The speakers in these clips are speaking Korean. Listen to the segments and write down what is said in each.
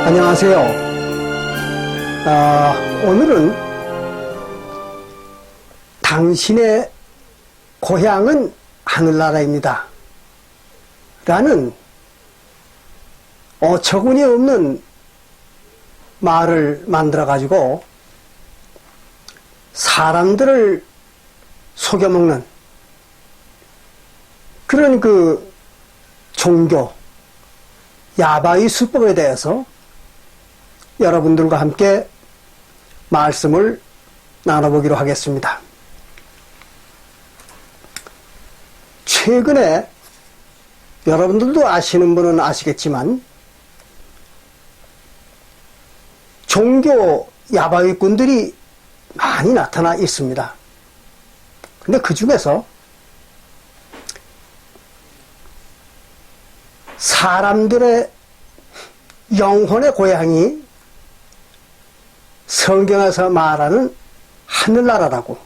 안녕하세요. 오늘은 당신의 고향은 하늘나라입니다 라는 어처구니 없는 말을 만들어 가지고 사람들을 속여먹는 그런 그 종교 야바이 수법에 대해서 여러분들과 함께 말씀을 나눠보기로 하겠습니다. 최근에 여러분들도 아시는 분은 아시겠지만 종교 야바위꾼들이 많이 나타나 있습니다. 근데 그 중에서 사람들의 영혼의 고향이 성경에서 말하는 하늘나라라고,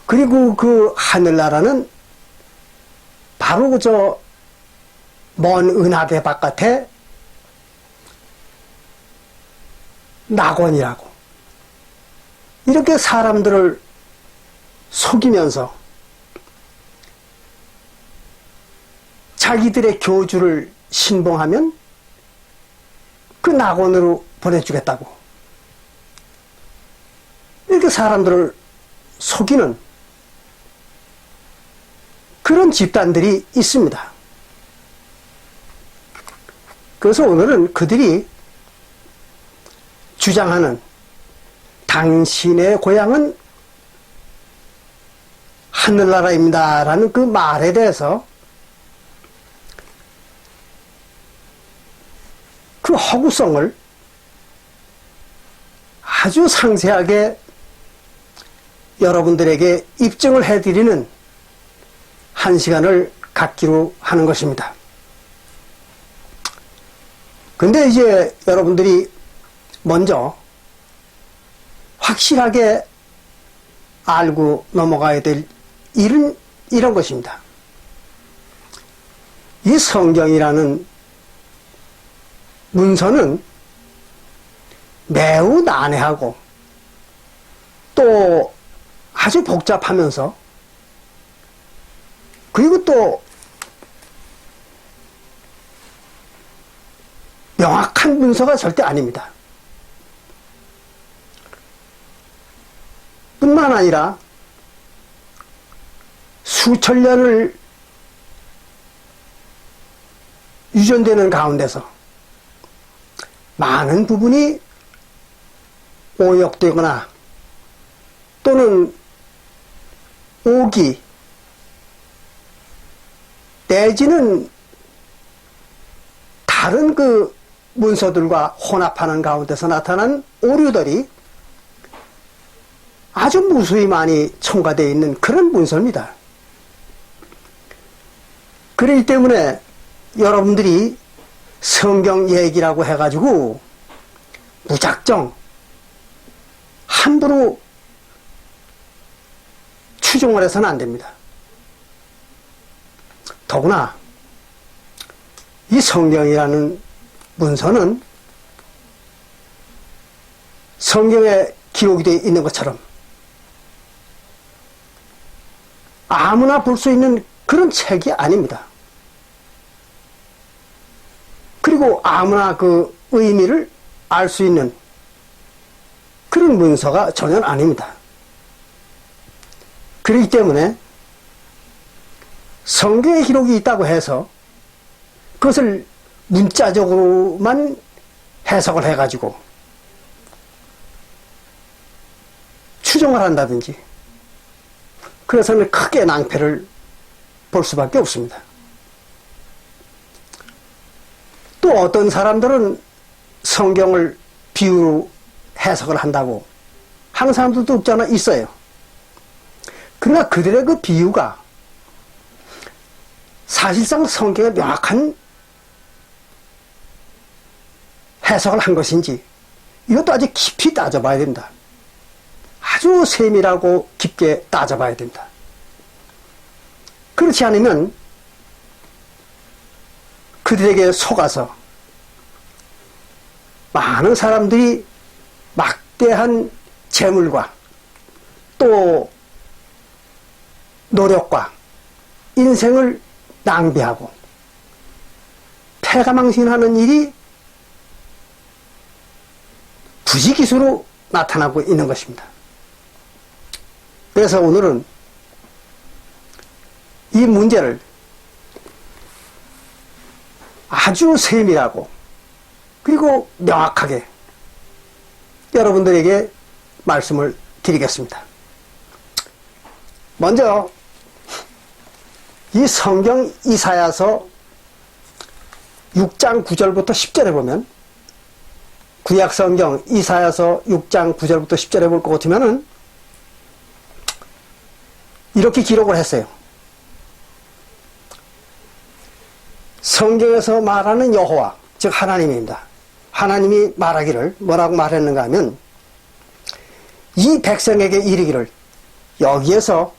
그리고 그 하늘나라는 바로 저 먼 은하계 바깥에 낙원이라고, 이렇게 사람들을 속이면서 자기들의 교주를 신봉하면 그 낙원으로 보내주겠다고, 이렇게 사람들을 속이는 그런 집단들이 있습니다. 그래서 오늘은 그들이 주장하는 당신의 고향은 하늘나라입니다 라는 그 말에 대해서 그 허구성을 아주 상세하게 여러분들에게 입증을 해드리는 한 시간을 갖기로 하는 것입니다. 근데 이제 여러분들이 먼저 확실하게 알고 넘어가야 될 일은 이런 것입니다. 이 성경이라는 문서는 매우 난해하고 또 아주 복잡하면서, 그리고 또 명확한 문서가 절대 아닙니다. 뿐만 아니라 수천 년을 유전되는 가운데서 많은 부분이 오역되거나 또는 오기 내지는 다른 그 문서들과 혼합하는 가운데서 나타난 오류들이 아주 무수히 많이 첨가되어 있는 그런 문서입니다. 그렇기 때문에 여러분들이 성경 얘기라고 해가지고 무작정 함부로 추종을 해서는 안 됩니다. 더구나 이 성경이라는 문서는 성경에 기록이 되어 있는 것처럼 아무나 볼 수 있는 그런 책이 아닙니다. 그리고 아무나 그 의미를 알 수 있는 그런 문서가 전혀 아닙니다. 그렇기 때문에 성경에 기록이 있다고 해서 그것을 문자적으로만 해석을 해가지고 추정을 한다든지, 그래서는 크게 낭패를 볼 수밖에 없습니다. 또 어떤 사람들은 성경을 비유로 해석을 한다고 하는 사람들도 없잖아, 있어요. 그러나 그들의 그 비유가 사실상 성경의 명확한 해석을 한 것인지 이것도 아주 깊이 따져봐야 된다. 아주 세밀하고 깊게 따져봐야 된다. 그렇지 않으면 그들에게 속아서 많은 사람들이 막대한 재물과 또 노력과 인생을 낭비하고 패가망신하는 일이 부지기수로 나타나고 있는 것입니다. 그래서 오늘은 이 문제를 아주 세밀하고 그리고 명확하게 여러분들에게 말씀을 드리겠습니다. 먼저 이 성경 이사야서 6장 9절부터 10절에 보면, 구약 성경 이사야서 6장 9절부터 10절에 볼 것 같으면은 이렇게 기록을 했어요. 성경에서 말하는 여호와, 즉 하나님입니다. 하나님이 말하기를 뭐라고 말했는가 하면, 이 백성에게 이르기를, 여기에서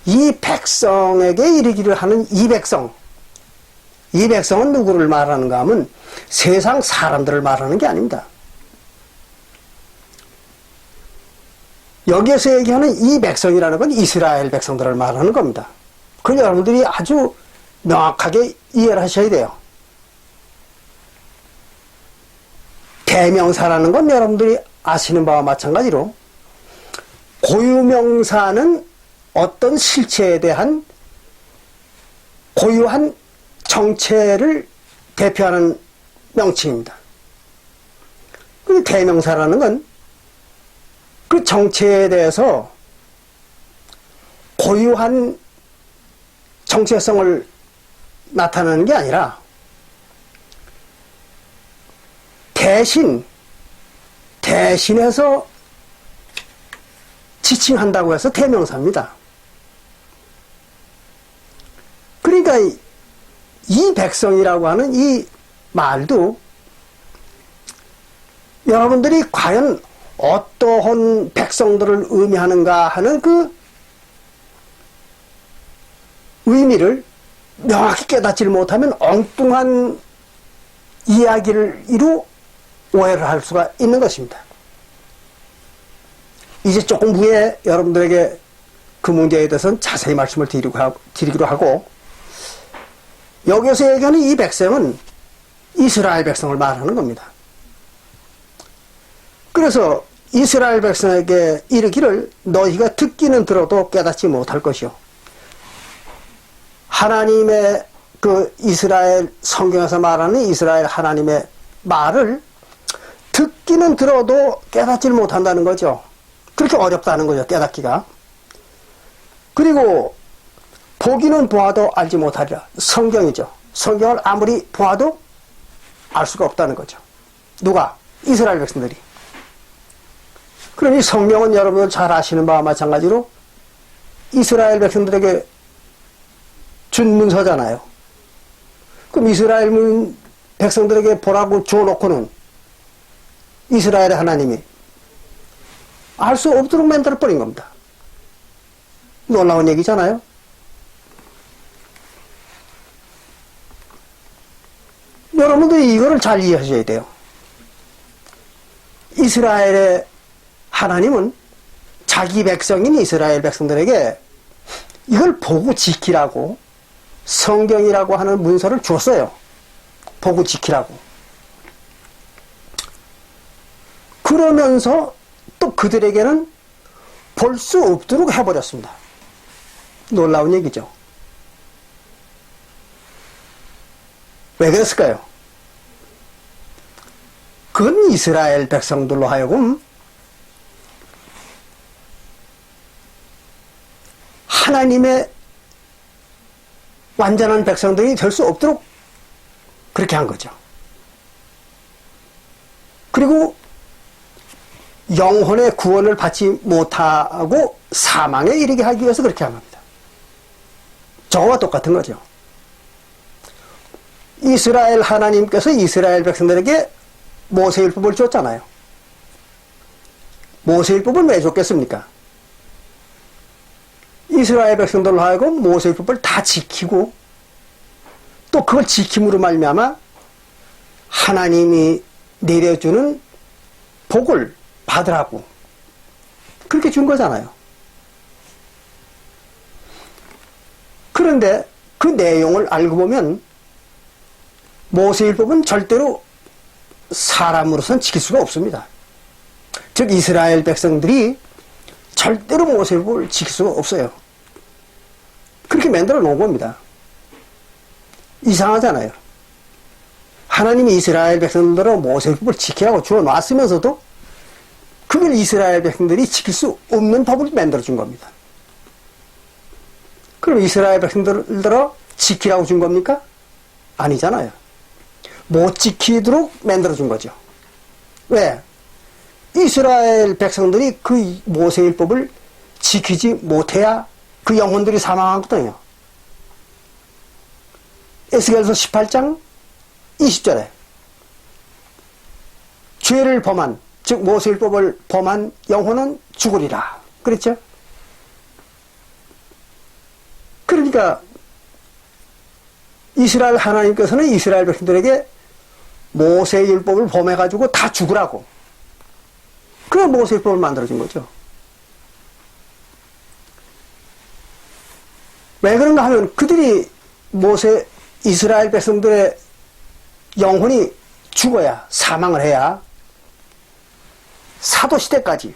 이 백성에게 이르기를 하는 이 백성은 누구를 말하는가 하면 세상 사람들을 말하는 게 아닙니다. 여기에서 얘기하는 이 백성이라는 건 이스라엘 백성들을 말하는 겁니다. 그걸 여러분들이 아주 명확하게 이해를 하셔야 돼요. 대명사라는 건 여러분들이 아시는 바와 마찬가지로 고유명사는 어떤 실체에 대한 고유한 정체를 대표하는 명칭입니다. 그리고 대명사라는 건 그 정체에 대해서 고유한 정체성을 나타내는 게 아니라 대신해서 지칭한다고 해서 대명사입니다. 그러니까 이 백성이라고 하는 이 말도 여러분들이 과연 어떠한 백성들을 의미하는가 하는 그 의미를 명확히 깨닫지를 못하면 엉뚱한 이야기를 이루 오해를 할 수가 있는 것입니다. 이제 조금 후에 여러분들에게 그 문제에 대해서는 자세히 말씀을 드리기로 하고, 여기서 얘기하는 이 백성은 이스라엘 백성을 말하는 겁니다. 그래서 이스라엘 백성에게 이르기를 너희가 듣기는 들어도 깨닫지 못할 것이요. 하나님의 그 이스라엘, 성경에서 말하는 이스라엘 하나님의 말을 듣기는 들어도 깨닫지 못한다는 거죠. 그렇게 어렵다는 거죠, 깨닫기가. 그리고 보기는 보아도 알지 못하리라. 성경이죠. 성경을 아무리 보아도 알 수가 없다는 거죠. 누가? 이스라엘 백성들이. 그러니 성경은 여러분들 잘 아시는 바와 마찬가지로 이스라엘 백성들에게 준 문서잖아요. 그럼 이스라엘 백성들에게 보라고 줘놓고는 이스라엘의 하나님이 알 수 없도록 만들어버린 겁니다. 놀라운 얘기잖아요. 여러분들이 이거를 잘 이해하셔야 돼요. 이스라엘의 하나님은 자기 백성인 이스라엘 백성들에게 이걸 보고 지키라고 성경이라고 하는 문서를 줬어요. 보고 지키라고. 그러면서 또 그들에게는 볼 수 없도록 해버렸습니다. 놀라운 얘기죠. 왜 그랬을까요? 그건 이스라엘 백성들로 하여금 하나님의 완전한 백성들이 될 수 없도록 그렇게 한 거죠. 그리고 영혼의 구원을 받지 못하고 사망에 이르게 하기 위해서 그렇게 한 겁니다. 저와 똑같은 거죠. 이스라엘 하나님께서 이스라엘 백성들에게 모세율법을 줬잖아요. 모세율법을 왜 줬겠습니까? 이스라엘 백성들로 하여금 모세율법을 다 지키고 또 그걸 지킴으로 말미암아 하나님이 내려주는 복을 받으라고 그렇게 준 거잖아요. 그런데 그 내용을 알고 보면 모세율법은 절대로 사람으로서는 지킬 수가 없습니다. 즉 이스라엘 백성들이 절대로 모세율법을 지킬 수가 없어요. 그렇게 만들어 놓은 겁니다. 이상하잖아요. 하나님이 이스라엘 백성들로 모세율법을 지키라고 주어 놨으면서도 그걸 이스라엘 백성들이 지킬 수 없는 법을 만들어 준 겁니다. 그럼 이스라엘 백성들로 지키라고 준 겁니까? 아니잖아요. 못 지키도록 만들어 준 거죠. 왜? 이스라엘 백성들이 그 모세율법을 지키지 못해야 그 영혼들이 사망하거든요. 에스겔서 18장 20절에 죄를 범한, 즉 모세율법을 범한 영혼은 죽으리라 그랬죠. 그러니까 이스라엘 하나님께서는 이스라엘 백성들에게 모세율법을 범해가지고 다 죽으라고 그래 모세율법을 만들어준 거죠. 왜 그런가 하면 그들이 이스라엘 백성들의 영혼이 죽어야, 사망을 해야 사도시대까지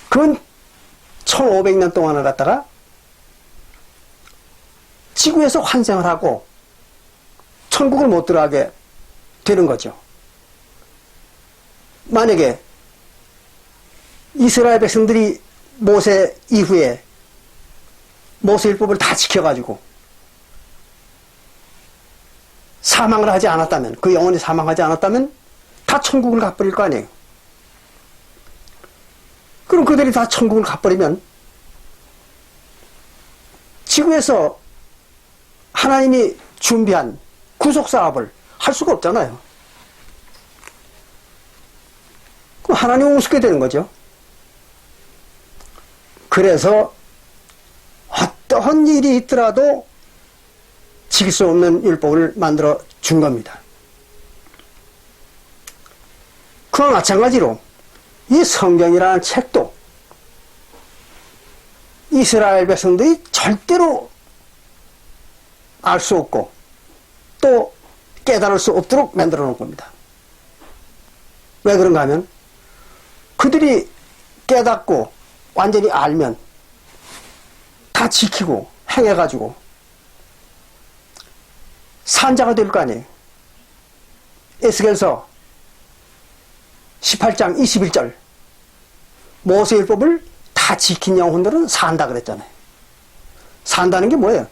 그 1500년 동안을 갖다가 지구에서 환생을 하고 천국을 못 들어가게 되는 거죠. 만약에 이스라엘 백성들이 모세 이후에 모세율법을 다 지켜가지고 사망을 하지 않았다면, 그 영혼이 사망하지 않았다면 다 천국을 가버릴 거 아니에요. 그럼 그들이 다 천국을 가버리면 지구에서 하나님이 준비한 구속사업을 할 수가 없잖아요. 그럼 하나님은 우습게 되는 거죠. 그래서 어떠한 일이 있더라도 지킬 수 없는 율법을 만들어 준 겁니다. 그와 마찬가지로 이 성경이라는 책도 이스라엘 백성들이 절대로 알 수 없고 또 깨달을 수 없도록 만들어 놓은 겁니다. 왜 그런가 하면 그들이 깨닫고 완전히 알면 다 지키고 행해가지고 산자가 될 거 아니에요. 에스겔서 18장 21절 모세율법을 다 지킨 영혼들은 산다 그랬잖아요. 산다는 게 뭐예요?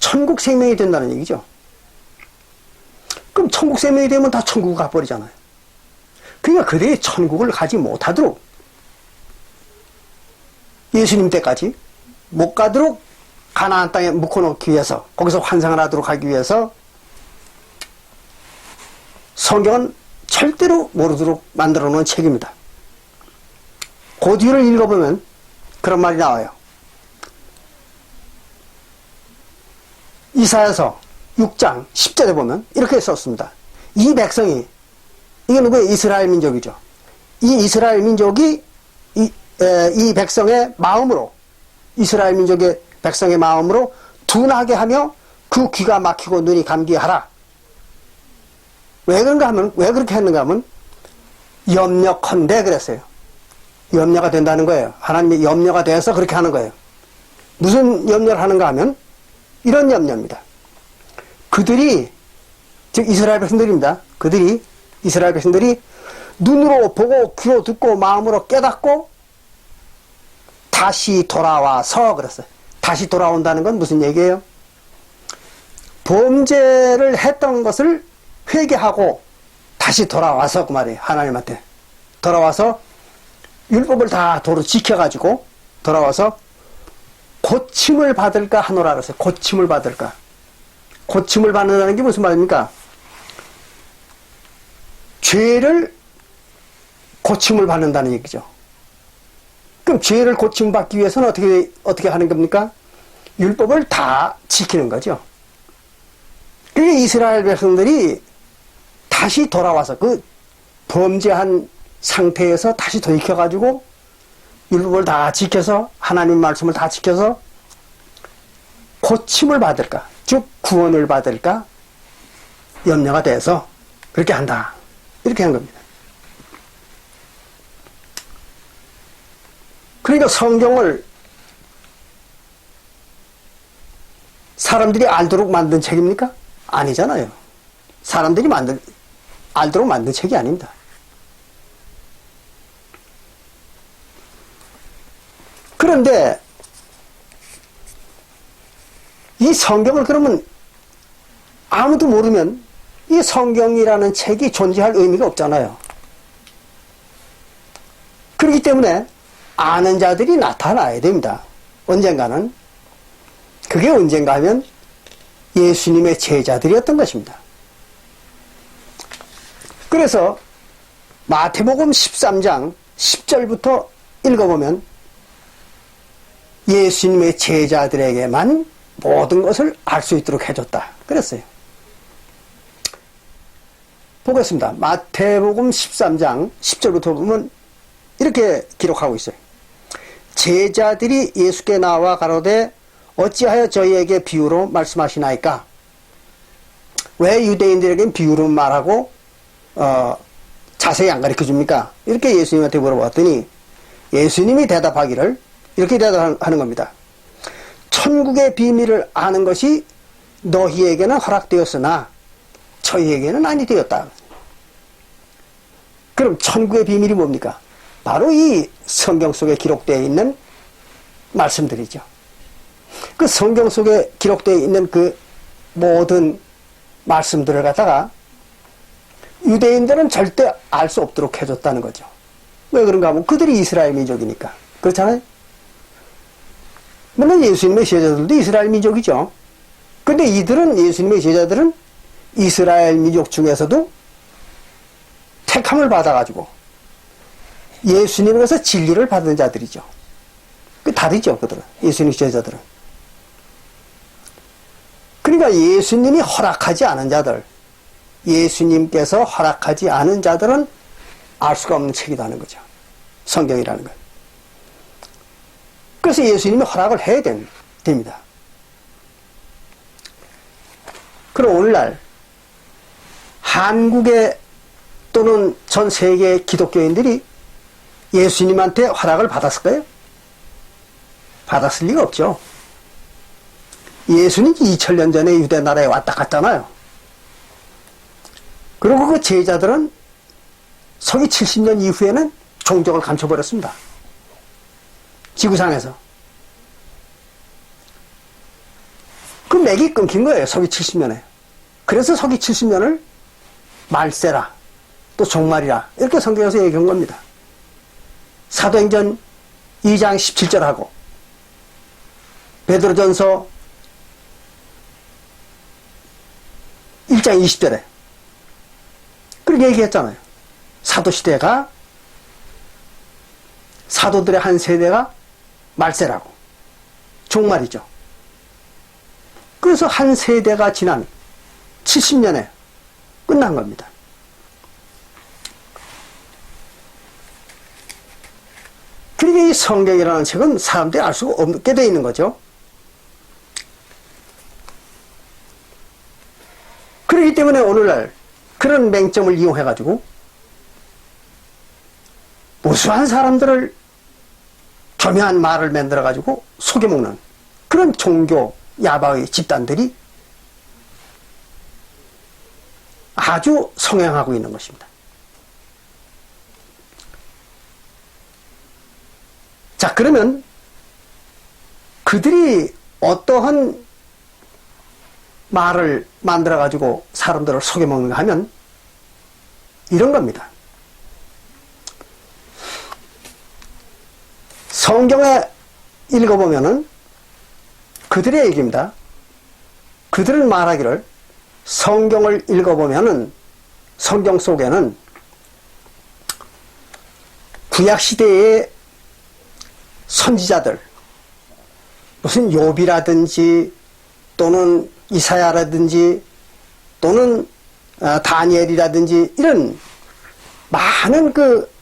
천국 생명이 된다는 얘기죠. 그럼 천국 생명이 되면 다 천국 가버리잖아요. 그러니까 그들이 천국을 가지 못하도록 예수님 때까지 못 가도록 가나안 땅에 묶어놓기 위해서, 거기서 환상을 하도록 하기 위해서 성경은 절대로 모르도록 만들어 놓은 책입니다. 그 뒤를 읽어보면 그런 말이 나와요. 이사야서 6장 10절에 보면 이렇게 썼습니다. 이 백성이, 이게 누구예요? 이스라엘 민족이죠. 이 이스라엘 민족이 이 백성의 마음으로, 이스라엘 민족의 백성의 마음으로 둔하게 하며 그 귀가 막히고 눈이 감기게 하라. 왜 그런가 하면, 왜 그렇게 했는가 하면 염려컨대 그랬어요. 염려가 된다는 거예요. 하나님이 염려가 돼서 그렇게 하는 거예요. 무슨 염려를 하는가 하면 이런 염려입니다. 그들이, 즉 이스라엘 백성들입니다. 그들이, 이스라엘 백성들이 눈으로 보고 귀로 듣고 마음으로 깨닫고 다시 돌아와서 그랬어요. 다시 돌아온다는 건 무슨 얘기예요? 범죄를 했던 것을 회개하고 다시 돌아와서 그 말이에요. 하나님한테. 돌아와서 율법을 다 도로 지켜가지고 돌아와서 고침을 받을까 하노라 그랬어요. 고침을 받을까. 고침을 받는다는 게 무슨 말입니까? 죄를 고침을 받는다는 얘기죠. 그럼 죄를 고침받기 위해서는 어떻게 하는 겁니까? 율법을 다 지키는 거죠. 그러니까 이스라엘 백성들이 다시 돌아와서 그 범죄한 상태에서 다시 돌이켜가지고 율법을 다 지켜서 하나님 말씀을 다 지켜서 고침을 받을까, 즉 구원을 받을까 염려가 돼서 그렇게 한다. 이렇게 한 겁니다. 그러니까 성경을 사람들이 알도록 만든 책입니까? 아니잖아요. 사람들이 알도록 만든 책이 아닙니다. 그런데 이 성경을 그러면 아무도 모르면 이 성경이라는 책이 존재할 의미가 없잖아요. 그렇기 때문에 아는 자들이 나타나야 됩니다. 언젠가는. 그게 언젠가 하면 예수님의 제자들이었던 것입니다. 그래서 마태복음 13장 10절부터 읽어보면 예수님의 제자들에게만 모든 것을 알 수 있도록 해줬다. 그랬어요. 보겠습니다. 마태복음 13장 10절부터 보면 이렇게 기록하고 있어요. 제자들이 예수께 나와 가로되 어찌하여 저희에게 비유로 말씀하시나이까? 왜 유대인들에게는 비유로 말하고 자세히 안 가르쳐 줍니까? 이렇게 예수님한테 물어봤더니 예수님이 대답하기를 이렇게 대답하는 겁니다. 천국의 비밀을 아는 것이 너희에게는 허락되었으나 저희에게는 아니 되었다. 그럼 천국의 비밀이 뭡니까? 바로 이 성경 속에 기록되어 있는 말씀들이죠. 그 성경 속에 기록되어 있는 그 모든 말씀들을 갖다가 유대인들은 절대 알 수 없도록 해줬다는 거죠. 왜 그런가 하면 그들이 이스라엘 민족이니까. 그렇잖아요? 물론 예수님의 제자들도 이스라엘 민족이죠. 근데 예수님의 제자들은 이스라엘 민족 중에서도 택함을 받아가지고 예수님에게서 진리를 받은 자들이죠. 그 다르죠, 그들은. 예수님의 제자들은. 그러니까 예수님이 허락하지 않은 자들, 예수님께서 허락하지 않은 자들은 알 수가 없는 책이다 하는 거죠. 성경이라는 건. 그래서 예수님이 허락을 해야 됩니다. 그럼 오늘날 한국에 또는 전 세계 기독교인들이 예수님한테 허락을 받았을까요? 받았을 리가 없죠. 예수님이 2000년 전에 유대 나라에 왔다 갔잖아요. 그리고 그 제자들은 서기 70년 이후에는 종족을 감춰버렸습니다. 지구상에서. 그 맥이 끊긴 거예요. 서기 70년에. 그래서 서기 70년을 말세라, 또 종말이라 이렇게 성경에서 얘기한 겁니다. 사도행전 2장 17절하고 베드로전서 1장 20절에 그렇게 얘기했잖아요. 사도시대가, 사도들의 한 세대가 말세라고, 종말이죠. 그래서 한 세대가 지난 70년에 끝난 겁니다. 그러니까 이 성경이라는 책은 사람들이 알 수가 없게 되어 있는 거죠. 그렇기 때문에 오늘날 그런 맹점을 이용해가지고 무수한 사람들을 교묘한 말을 만들어가지고 속여먹는 그런 종교 야바의 집단들이 아주 성행하고 있는 것입니다. 자, 그러면 그들이 어떠한 말을 만들어가지고 사람들을 속여먹는가 하면 이런 겁니다. 성경에 읽어보면은 그들의 얘기입니다. 그들은 말하기를 성경을 읽어보면은 성경 속에는 구약시대의 선지자들, 무슨 욥이라든지 또는 이사야라든지 또는 다니엘이라든지 이런 많은 그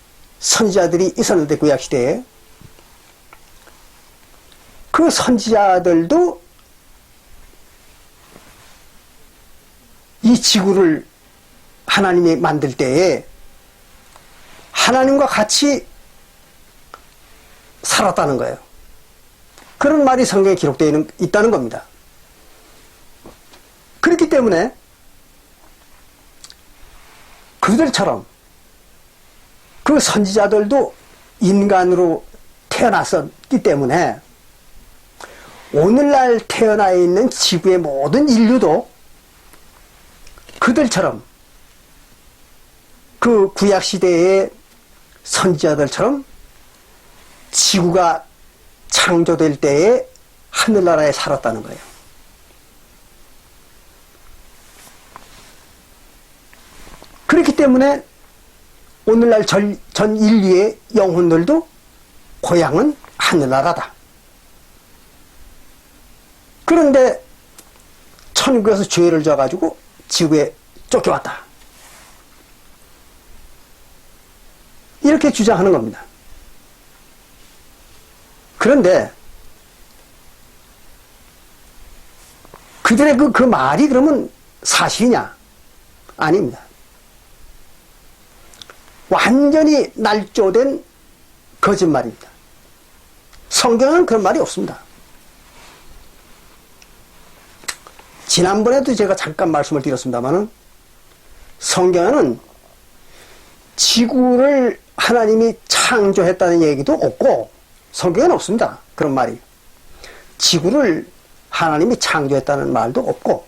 선지자들이 있었는데 구약시대에 그 선지자들도 이 지구를 하나님이 만들 때에 하나님과 같이 살았다는 거예요. 그런 말이 성경에 기록되어 있다는 겁니다. 그렇기 때문에 그들처럼 그 선지자들도 인간으로 태어났었기 때문에 오늘날 태어나 있는 지구의 모든 인류도 그들처럼 그 구약시대의 선지자들처럼 지구가 창조될 때에 하늘나라에 살았다는 거예요. 그렇기 때문에 오늘날 전 인류의 영혼들도 고향은 하늘나라다. 그런데 천국에서 죄를 져가지고 지구에 쫓겨왔다. 이렇게 주장하는 겁니다. 그런데 그들의 그 말이 그러면 사실이냐? 아닙니다. 완전히 날조된 거짓말입니다. 성경에는 그런 말이 없습니다. 지난번에도 제가 잠깐 말씀을 드렸습니다마는 성경에는 지구를 하나님이 창조했다는 얘기도 없고 성경에는 없습니다. 그런 말이. 지구를 하나님이 창조했다는 말도 없고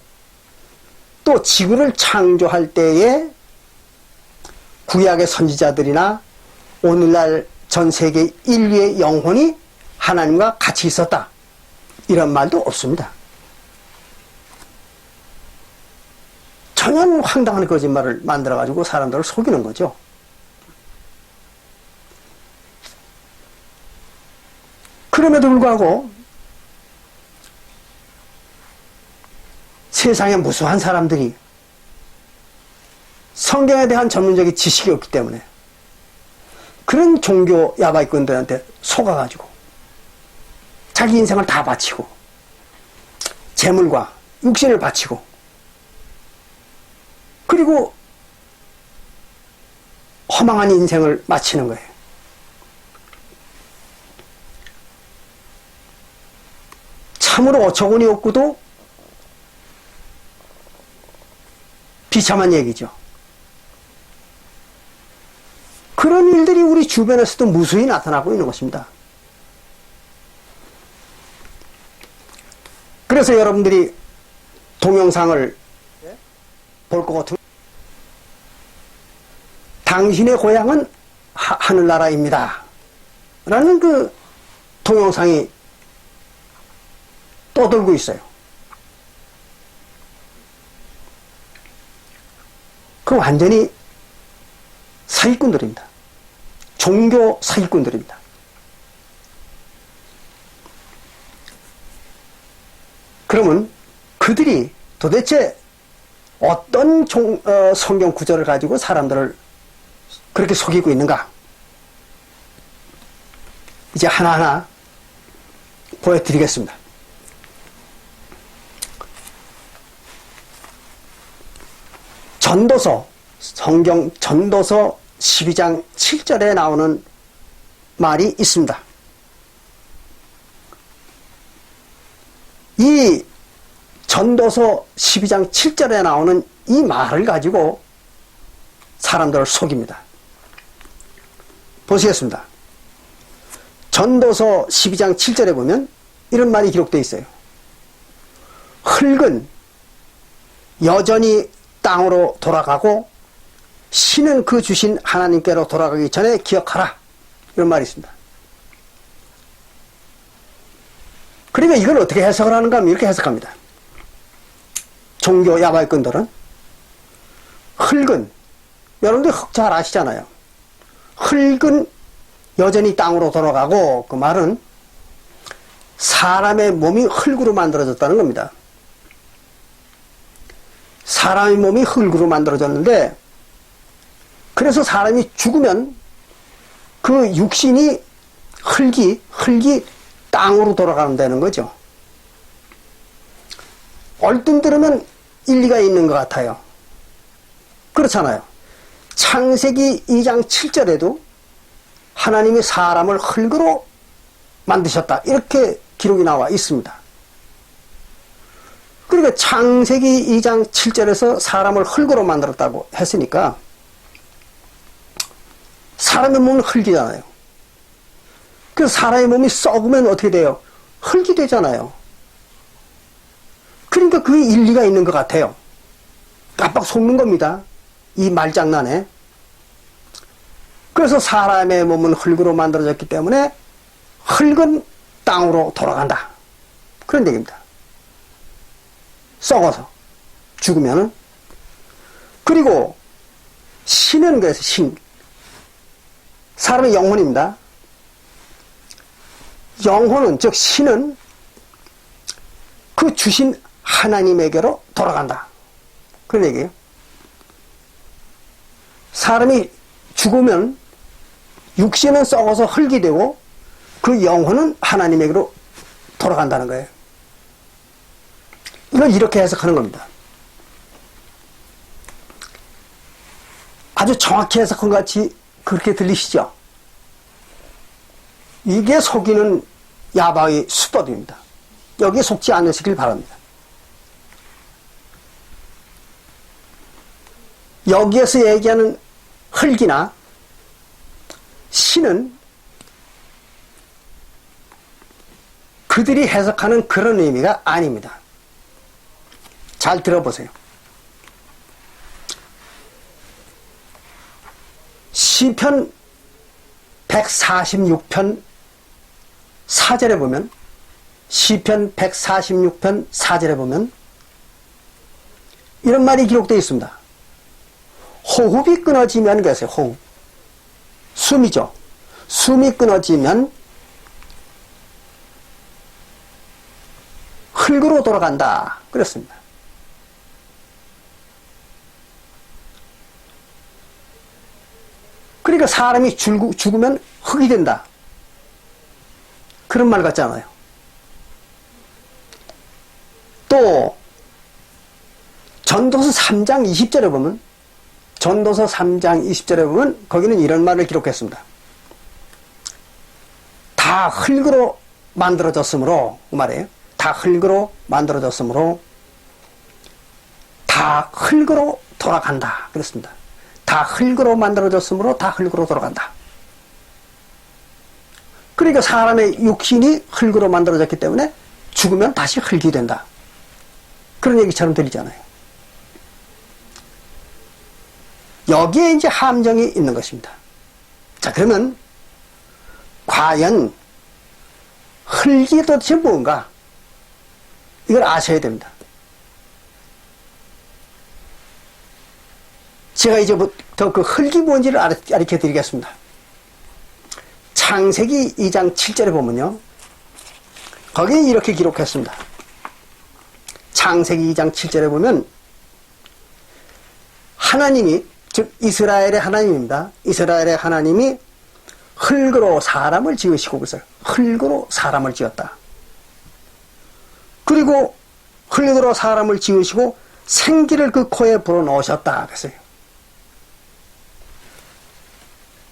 또 지구를 창조할 때에 구약의 선지자들이나 오늘날 전 세계 인류의 영혼이 하나님과 같이 있었다. 이런 말도 없습니다. 전혀 황당한 거짓말을 만들어가지고 사람들을 속이는 거죠. 그럼에도 불구하고 세상에 무수한 사람들이 성경에 대한 전문적인 지식이 없기 때문에 그런 종교 야바이꾼들한테 속아가지고 자기 인생을 다 바치고 재물과 육신을 바치고 그리고 허망한 인생을 마치는 거예요. 참으로 어처구니 없고도 비참한 얘기죠. 그런 일들이 우리 주변에서도 무수히 나타나고 있는 것입니다. 그래서 여러분들이 동영상을 볼 것 같으면 당신의 고향은 하늘나라입니다. 라는 그 동영상이 떠돌고 있어요. 그 완전히 사기꾼들입니다. 종교 사기꾼들입니다. 그러면 그들이 도대체 어떤 성경 구절을 가지고 사람들을 그렇게 속이고 있는가? 이제 하나하나 보여드리겠습니다. 전도서, 성경 전도서 12장 7절에 나오는 말이 있습니다. 이 전도서 12장 7절에 나오는 이 말을 가지고 사람들을 속입니다. 보시겠습니다. 전도서 12장 7절에 보면 이런 말이 기록되어 있어요. 흙은 여전히 땅으로 돌아가고 신은 그 주신 하나님께로 돌아가기 전에 기억하라. 이런 말이 있습니다. 그러니까 이걸 어떻게 해석을 하는가 하면 이렇게 해석합니다. 종교 야바이꾼들은 흙은, 여러분들 흙 잘 아시잖아요. 흙은 여전히 땅으로 돌아가고, 그 말은 사람의 몸이 흙으로 만들어졌다는 겁니다. 사람의 몸이 흙으로 만들어졌는데, 그래서 사람이 죽으면 그 육신이 흙이 땅으로 돌아간다는 거죠. 얼뚱 들으면 일리가 있는 것 같아요. 그렇잖아요. 창세기 2장 7절에도 하나님이 사람을 흙으로 만드셨다, 이렇게 기록이 나와 있습니다. 그러니까 창세기 2장 7절에서 사람을 흙으로 만들었다고 했으니까 사람의 몸은 흙이잖아요. 그래서 사람의 몸이 썩으면 어떻게 돼요? 흙이 되잖아요. 그러니까 그게 일리가 있는 것 같아요. 깜빡 속는 겁니다, 이 말장난에. 그래서 사람의 몸은 흙으로 만들어졌기 때문에 흙은 땅으로 돌아간다, 그런 얘기입니다. 썩어서 죽으면은. 그리고 신은, 그래서 사람의 영혼입니다. 영혼은, 즉 신은 그 주신 하나님에게로 돌아간다, 그런 얘기예요. 사람이 죽으면 육신은 썩어서 흙이 되고 그 영혼은 하나님에게로 돌아간다는 거예요. 이걸 이렇게 해석하는 겁니다. 아주 정확히 해석한 것 같이 그렇게 들리시죠? 이게 속이는 야바의 수법입니다. 여기에 속지 않으시길 바랍니다. 여기에서 얘기하는 흙이나 신은 그들이 해석하는 그런 의미가 아닙니다. 잘 들어보세요. 시편 146편 4절에 보면, 시편 146편 4절에 보면 이런 말이 기록되어 있습니다. 호흡이 끊어지면, 그래서 호흡, 숨이죠. 숨이 끊어지면 흙으로 돌아간다, 그랬습니다. 그러니까 사람이 죽으면 흙이 된다, 그런 말 같잖아요. 또 전도서 3장 20절에 보면, 전도서 3장 20절에 보면 거기는 이런 말을 기록했습니다. 다 흙으로 만들어졌으므로, 그 말이에요. 다 흙으로 만들어졌으므로 다 흙으로 돌아간다, 그렇습니다. 다 흙으로 만들어졌으므로 다 흙으로 돌아간다. 그러니까 사람의 육신이 흙으로 만들어졌기 때문에 죽으면 다시 흙이 된다, 그런 얘기처럼 들리잖아요. 여기에 이제 함정이 있는 것입니다. 자, 그러면 과연 흙이 도대체 뭔가, 이걸 아셔야 됩니다. 제가 이제 더 그 흙이 뭔지를 가르쳐 드리겠습니다. 창세기 2장 7절에 보면요, 거기에 이렇게 기록했습니다. 창세기 2장 7절에 보면 하나님이, 즉 이스라엘의 하나님입니다. 이스라엘의 하나님이 흙으로 사람을 지으시고, 그래서 흙으로 사람을 지었다. 그리고 흙으로 사람을 지으시고 생기를 그 코에 불어넣으셨다, 그랬어요.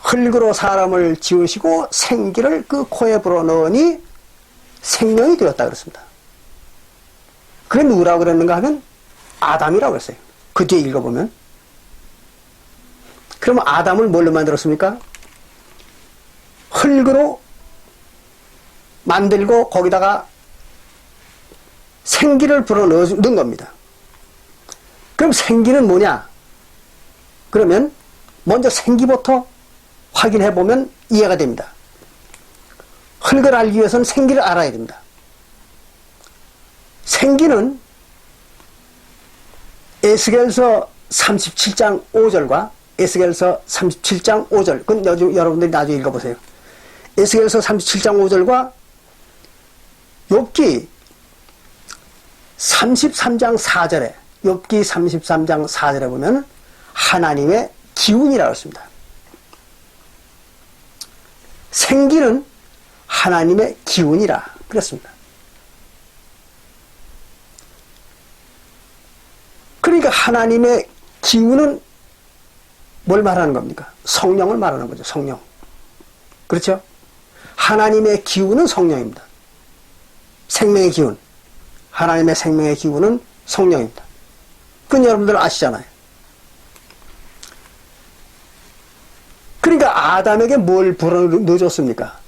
흙으로 사람을 지으시고 생기를 그 코에 불어넣으니 생명이 되었다, 그랬습니다. 그게 누구라고 그랬는가 하면 아담이라고 그랬어요. 그 뒤에 읽어보면. 그러면 아담을 뭘로 만들었습니까? 흙으로 만들고 거기다가 생기를 불어넣은 겁니다. 그럼 생기는 뭐냐? 그러면 먼저 생기부터 확인해 보면 이해가 됩니다. 흙을 알기 위해서는 생기를 알아야 됩니다. 생기는 에스겔서 37장 5절과 에스겔서 37장 5절, 그건 여러분들이 나중에 읽어보세요. 에스겔서 37장 5절과 욥기 33장 4절에, 욥기 33장 4절에 보면 하나님의 기운이라고 했습니다. 생기는 하나님의 기운이라 그랬습니다. 그러니까 하나님의 기운은 뭘 말하는 겁니까? 성령을 말하는 거죠. 성령. 그렇죠? 하나님의 기운은 성령입니다. 생명의 기운. 하나님의 생명의 기운은 성령입니다. 그건 여러분들 아시잖아요. 그러니까 아담에게 뭘 불어넣어줬습니까?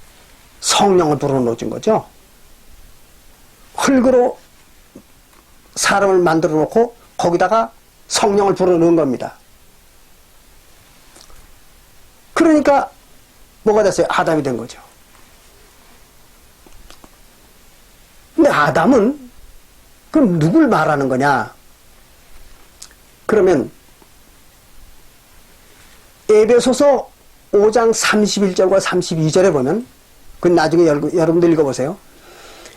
성령을 불어넣어준 거죠. 흙으로 사람을 만들어 놓고 거기다가 성령을 불어넣은 겁니다. 그러니까 뭐가 됐어요? 아담이 된 거죠. 근데 아담은 그럼 누굴 말하는 거냐? 그러면 에베소서 5장 31절과 32절에 보면, 그건 나중에 여러분들 읽어보세요.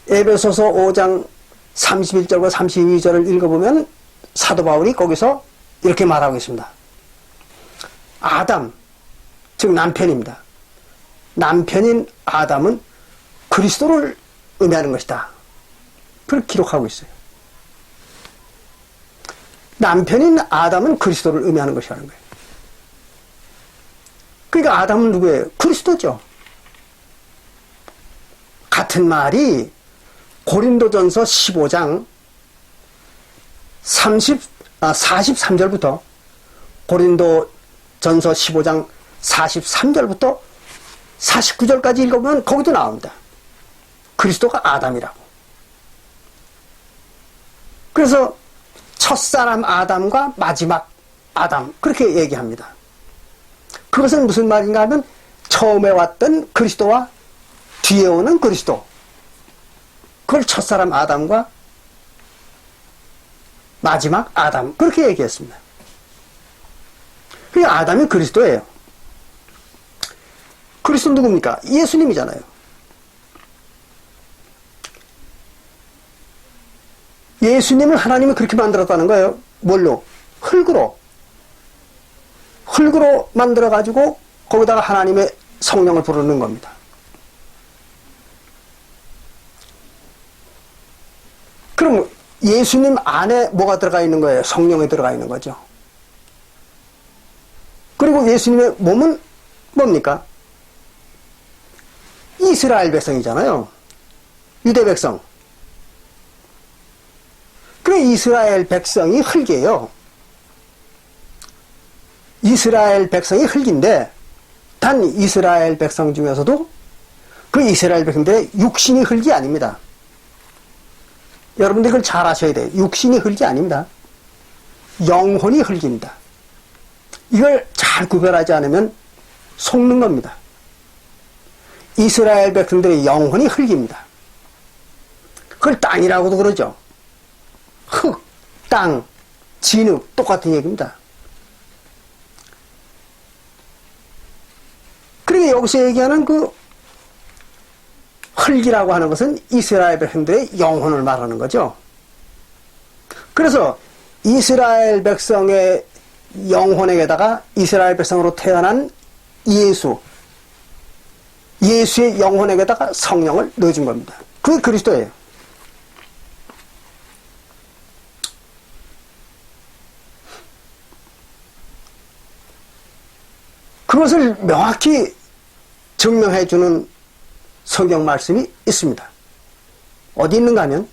에베소서 5장 31절과 32절을 읽어보면 사도 바울이 거기서 이렇게 말하고 있습니다. 아담, 즉 남편입니다. 남편인 아담은 그리스도를 의미하는 것이다. 그렇게 기록하고 있어요. 남편인 아담은 그리스도를 의미하는 것이라는 거예요. 그러니까 아담은 누구예요? 그리스도죠. 같은 말이 고린도전서 15장 43절부터 고린도전서 15장 43절부터 49절까지 읽어보면 거기도 나옵니다. 그리스도가 아담이라고. 그래서 첫사람 아담과 마지막 아담, 그렇게 얘기합니다. 그것은 무슨 말인가 하면 처음에 왔던 그리스도와 뒤에 오는 그리스도, 그걸 첫사람 아담과 마지막 아담, 그렇게 얘기했습니다. 그러니까 아담이 그리스도예요. 그리스도 누굽니까? 예수님이잖아요. 예수님을 하나님이 그렇게 만들었다는 거예요. 뭘로? 흙으로 만들어가지고 거기다가 하나님의 성령을 부르는 겁니다. 그럼 예수님 안에 뭐가 들어가 있는 거예요? 성령이 들어가 있는 거죠. 그리고 예수님의 몸은 뭡니까? 이스라엘 백성이잖아요. 유대 백성. 그래, 이스라엘 백성이 흙이에요. 이스라엘 백성이 흙인데, 단 이스라엘 백성 중에서도 그 이스라엘 백성들의 육신이 흙이 아닙니다. 여러분들 그걸 잘 아셔야 돼요. 육신이 흙이 아닙니다. 영혼이 흙입니다. 이걸 잘 구별하지 않으면 속는 겁니다. 이스라엘 백성들의 영혼이 흙입니다. 그걸 땅이라고도 그러죠. 흙, 땅, 진흙, 똑같은 얘기입니다. 그러니까 여기서 얘기하는 그 흙이라고 하는 것은 이스라엘 백성들의 영혼을 말하는 거죠. 그래서 이스라엘 백성의 영혼에게다가 이스라엘 백성으로 태어난 예수의 영혼에게다가 성령을 넣어준 겁니다. 그게 그리스도예요. 그것을 명확히 증명해주는 성경 말씀이 있습니다. 어디 있는가 하면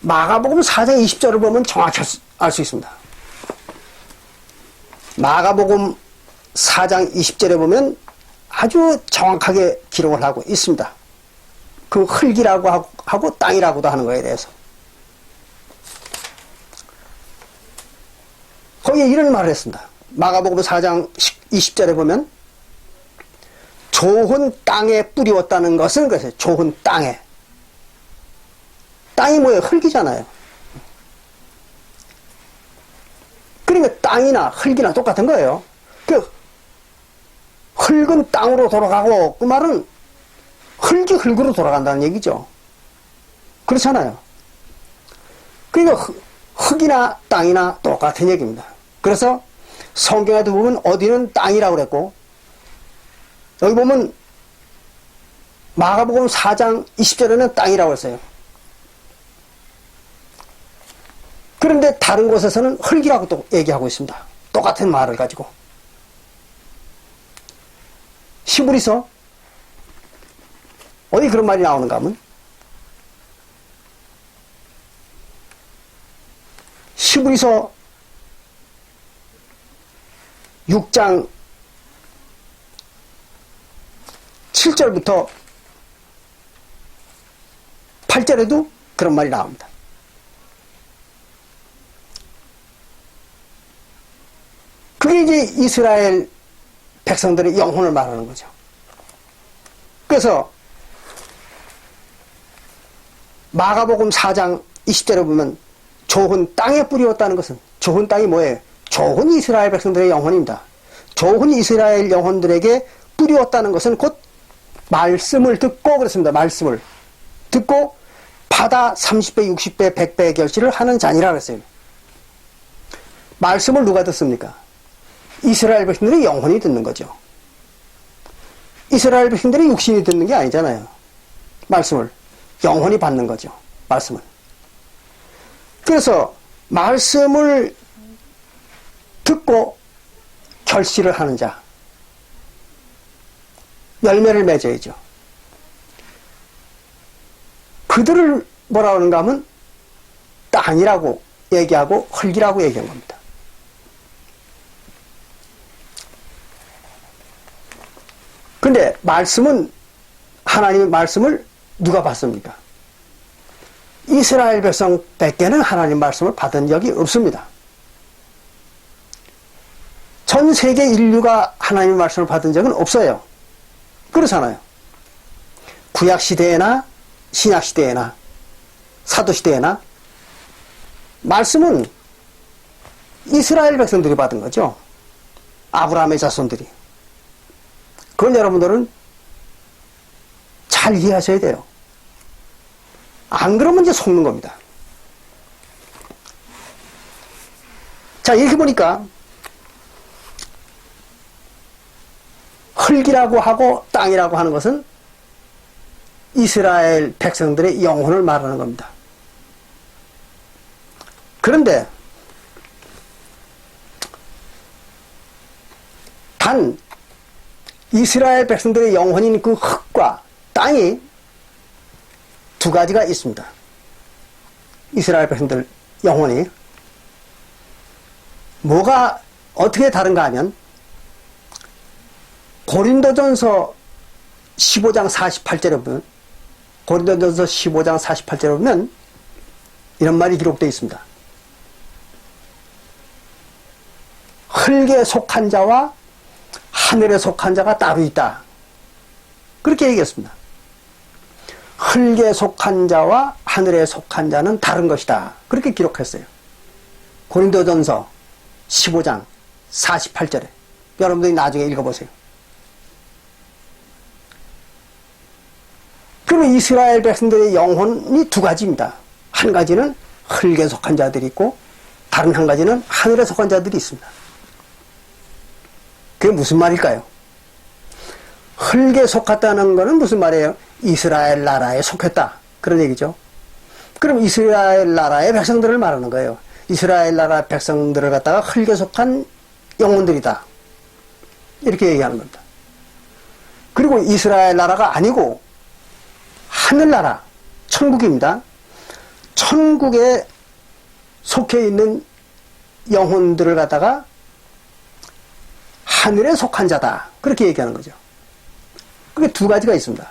마가복음 4장 20절을 보면 정확히 알 수 있습니다. 마가복음 4장 20절에 보면 아주 정확하게 기록을 하고 있습니다. 그 흙이라고 하고 땅이라고도 하는 거에 대해서. 거기에 이런 말을 했습니다. 마가복음 4장 20절에 보면 좋은 땅에 뿌리웠다는 것은 그래서 좋은 땅에, 땅이 뭐예요? 흙이잖아요. 그러니까 땅이나 흙이나 똑같은 거예요. 그 흙은 땅으로 돌아가고 그 말은 흙이 흙으로 돌아간다는 얘기죠. 그렇잖아요. 그러니까 흙이나 땅이나 똑같은 얘기입니다. 그래서 성경에도 보면 어디는 땅이라고 그랬고 여기 보면 마가복음 4장 20절에는 땅이라고 했어요. 그런데 다른 곳에서는 흙이라고 또 얘기하고 있습니다. 똑같은 말을 가지고. 히브리서 어디 그런 말이 나오는가 하면 히브리서 6장 7절부터 8절에도 그런 말이 나옵니다. 그게 이제 이스라엘 백성들의 영혼을 말하는 거죠. 그래서 마가복음 4장 20절에 보면 좋은 땅에 뿌리웠다는 것은 좋은 땅이 뭐예요? 좋은 이스라엘 백성들의 영혼입니다. 좋은 이스라엘 영혼들에게 뿌리웠다는 것은 곧 말씀을 듣고 그렇습니다. 말씀을 듣고 받아 30배, 60배, 100배의 결실을 하는 자니라 그랬어요. 말씀을 누가 듣습니까? 이스라엘 백성들의 영혼이 듣는 거죠. 이스라엘 백성들의 육신이 듣는 게 아니잖아요. 말씀을 영혼이 받는 거죠. 말씀을. 그래서 말씀을 듣고 결실을 하는 자, 열매를 맺어야죠. 그들을 뭐라 그러는가 하면 땅이라고 얘기하고 흙이라고 얘기한 겁니다. 근데 말씀은 하나님의 말씀을 누가 받습니까? 이스라엘 백성 밖에는 하나님 말씀을 받은 적이 없습니다. 전 세계 인류가 하나님의 말씀을 받은 적은 없어요. 그렇잖아요. 구약시대에나 신약시대에나 사도시대에나 말씀은 이스라엘 백성들이 받은 거죠. 아브라함의 자손들이. 그걸 여러분들은 잘 이해하셔야 돼요. 안 그러면 이제 속는 겁니다. 자, 이렇게 보니까 흙이라고 하고 땅이라고 하는 것은 이스라엘 백성들의 영혼을 말하는 겁니다. 그런데 단 이스라엘 백성들의 영혼인 그 흙과 땅이 두 가지가 있습니다. 이스라엘 백성들 영혼이 뭐가 어떻게 다른가 하면 고린도전서 15장 48절에 보면 고린도전서 15장 48절에 보면 이런 말이 기록되어 있습니다. 흙에 속한 자와 하늘에 속한 자가 따로 있다. 그렇게 얘기했습니다. 흙에 속한 자와 하늘에 속한 자는 다른 것이다. 그렇게 기록했어요. 고린도전서 15장 48절에 여러분들이 나중에 읽어보세요. 그러면 이스라엘 백성들의 영혼이 두 가지입니다. 한 가지는 흙에 속한 자들이 있고 다른 한 가지는 하늘에 속한 자들이 있습니다. 그게 무슨 말일까요? 흙에 속했다는 것은 무슨 말이에요? 이스라엘 나라에 속했다. 그런 얘기죠. 그럼 이스라엘 나라의 백성들을 말하는 거예요. 이스라엘 나라 백성들을 갖다가 흙에 속한 영혼들이다. 이렇게 얘기하는 겁니다. 그리고 이스라엘 나라가 아니고 하늘나라, 천국입니다. 천국에 속해 있는 영혼들을 갖다가 하늘에 속한 자다. 그렇게 얘기하는 거죠. 그게 두 가지가 있습니다.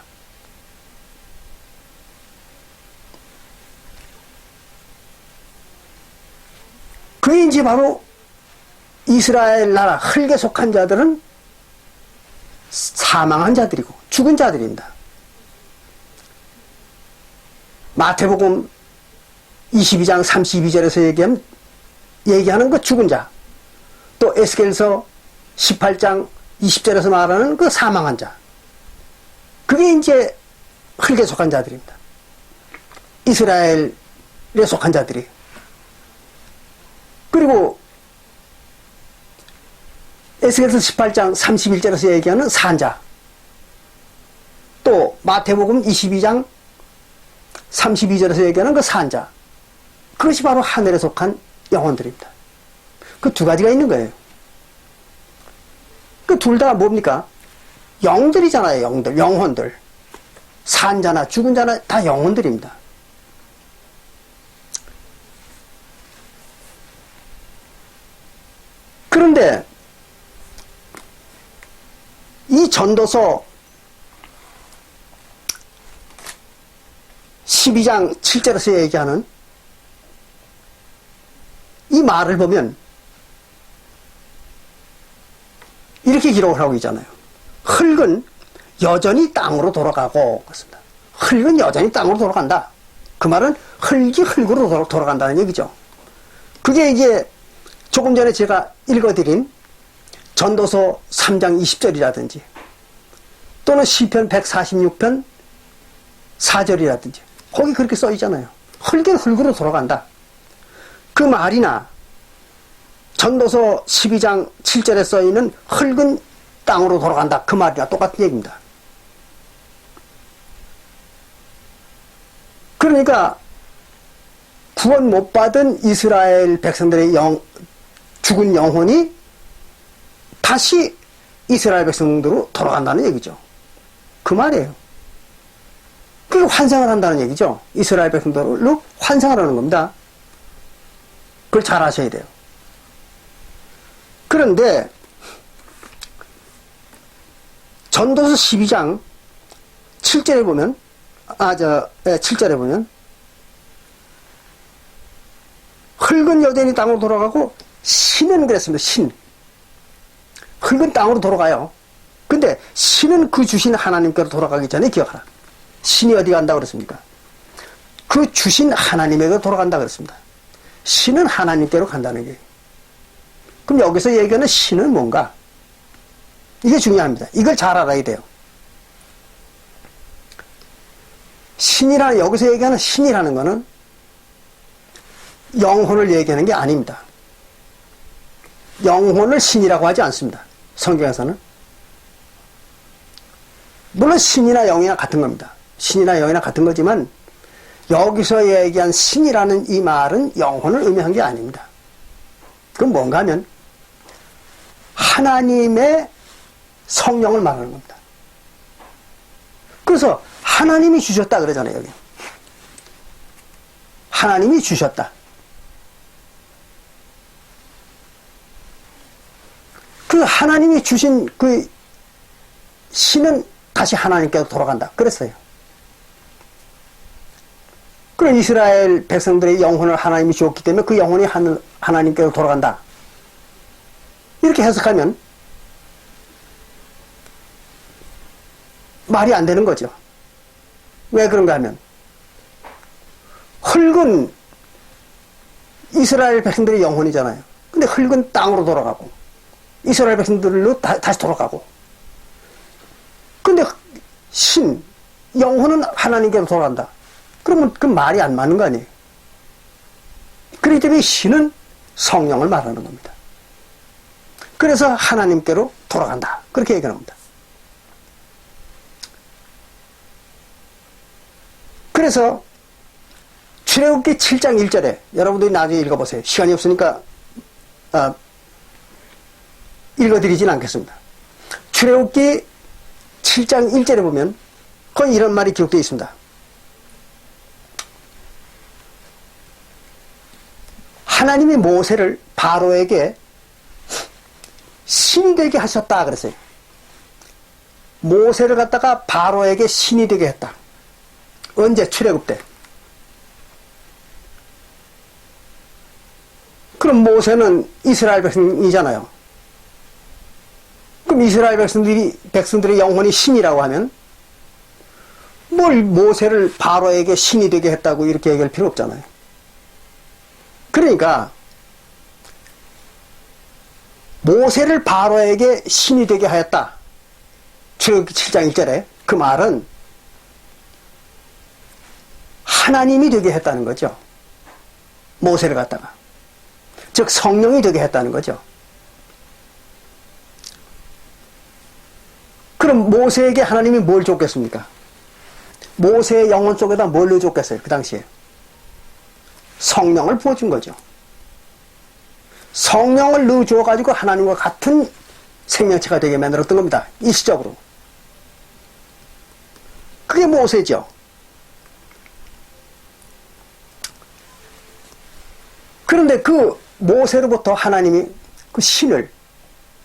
그게 이제 바로 이스라엘 나라 흙에 속한 자들은 사망한 자들이고 죽은 자들입니다. 마태복음 22장 32절에서 얘기하는 그 죽은 자, 또 에스겔서 18장 20절에서 말하는 그 사망한 자, 그게 이제 흙에 속한 자들입니다. 이스라엘에 속한 자들이. 그리고 에스겔서 18장 31절에서 얘기하는 산자, 또 마태복음 22장 32절에서 얘기하는 그 산자, 그것이 바로 하늘에 속한 영혼들입니다. 그 두 가지가 있는 거예요. 그 둘 다 뭡니까? 영들이잖아요. 영들, 영혼들. 산자나 죽은 자나 다 영혼들입니다. 그런데 이 전도서 12장 7절에서 얘기하는 이 말을 보면 이렇게 기록을 하고 있잖아요. 흙은 여전히 땅으로 돌아가고, 그렇습니다. 흙은 여전히 땅으로 돌아간다. 그 말은 흙이 흙으로 돌아간다는 얘기죠. 그게 이제 조금 전에 제가 읽어드린 전도서 3장 20절이라든지 또는 시편 146편 4절이라든지 거기 그렇게 써 있잖아요. 흙은 흙으로 돌아간다. 그 말이나 전도서 12장 7절에 써 있는 흙은 땅으로 돌아간다. 그 말이랑 똑같은 얘기입니다. 그러니까 구원 못 받은 이스라엘 백성들의 죽은 영혼이 다시 이스라엘 백성들로 돌아간다는 얘기죠. 그 말이에요. 그게 환상을 한다는 얘기죠. 이스라엘 백성들로 환상을 하는 겁니다. 그걸 잘 아셔야 돼요. 그런데 전도서 12장 7절에 보면 7절에 보면 흙은 여전히 땅으로 돌아가고 신은 그랬습니다. 신. 흙은 땅으로 돌아가요. 근데 신은 그 주신 하나님께로 돌아가기 전에 기억하라. 신이 어디 간다고 그랬습니까? 그 주신 하나님에게로 돌아간다 그랬습니다. 신은 하나님께로 간다는 게. 그럼 여기서 얘기하는 신은 뭔가? 이게 중요합니다. 이걸 잘 알아야 돼요. 여기서 얘기하는 신이라는 것은 영혼을 얘기하는 게 아닙니다. 영혼을 신이라고 하지 않습니다. 성경에서는. 물론 신이나 영이나 같은 겁니다. 신이나 영이나 같은 거지만 여기서 얘기한 신이라는 이 말은 영혼을 의미한 게 아닙니다. 그건 뭔가 하면 하나님의 성령을 말하는 겁니다. 그래서 하나님이 주셨다 그러잖아요. 여기. 하나님이 주셨다. 그 하나님이 주신 그 신은 다시 하나님께로 돌아간다. 그랬어요. 그런 이스라엘 백성들의 영혼을 하나님이 주었기 때문에 그 영혼이 하나님께로 돌아간다. 이렇게 해석하면 말이 안 되는 거죠. 왜 그런가 하면 흙은 이스라엘 백성들의 영혼이잖아요. 근데 흙은 땅으로 돌아가고 이스라엘 백성들로 다시 돌아가고, 근데 영혼은 하나님께로 돌아간다. 그러면 그 말이 안 맞는 거 아니에요. 그렇기 때문에 신은 성령을 말하는 겁니다. 그래서 하나님께로 돌아간다. 그렇게 얘기합니다. 그래서 출애굽기 7장 1절에 여러분들이 나중에 읽어보세요. 시간이 없으니까 읽어드리진 않겠습니다. 출애굽기 7장 1절에 보면 거기 이런 말이 기록되어 있습니다. 하나님이 모세를 바로에게 신이 되게 하셨다 그랬어요. 모세를 갖다가 바로에게 신이 되게 했다. 언제? 출애굽 때. 그럼 모세는 이스라엘 백성이잖아요. 그럼 이스라엘 백성들의 영혼이 신이라고 하면 뭘 모세를 바로에게 신이 되게 했다고 이렇게 얘기할 필요 없잖아요. 그러니까 모세를 바로에게 신이 되게 하였다. 출애굽기 7장 1절에 그 말은 하나님이 되게 했다는 거죠. 모세를 갖다가. 즉 성령이 되게 했다는 거죠. 그럼 모세에게 하나님이 뭘 줬겠습니까? 모세의 영혼 속에다 뭘 넣어줬겠어요? 그 당시에. 성령을 부어준 거죠. 성령을 넣어주어가지고 하나님과 같은 생명체가 되게 만들었던 겁니다. 일시적으로. 그게 모세죠. 그런데 그 모세로부터 하나님이 그 신을,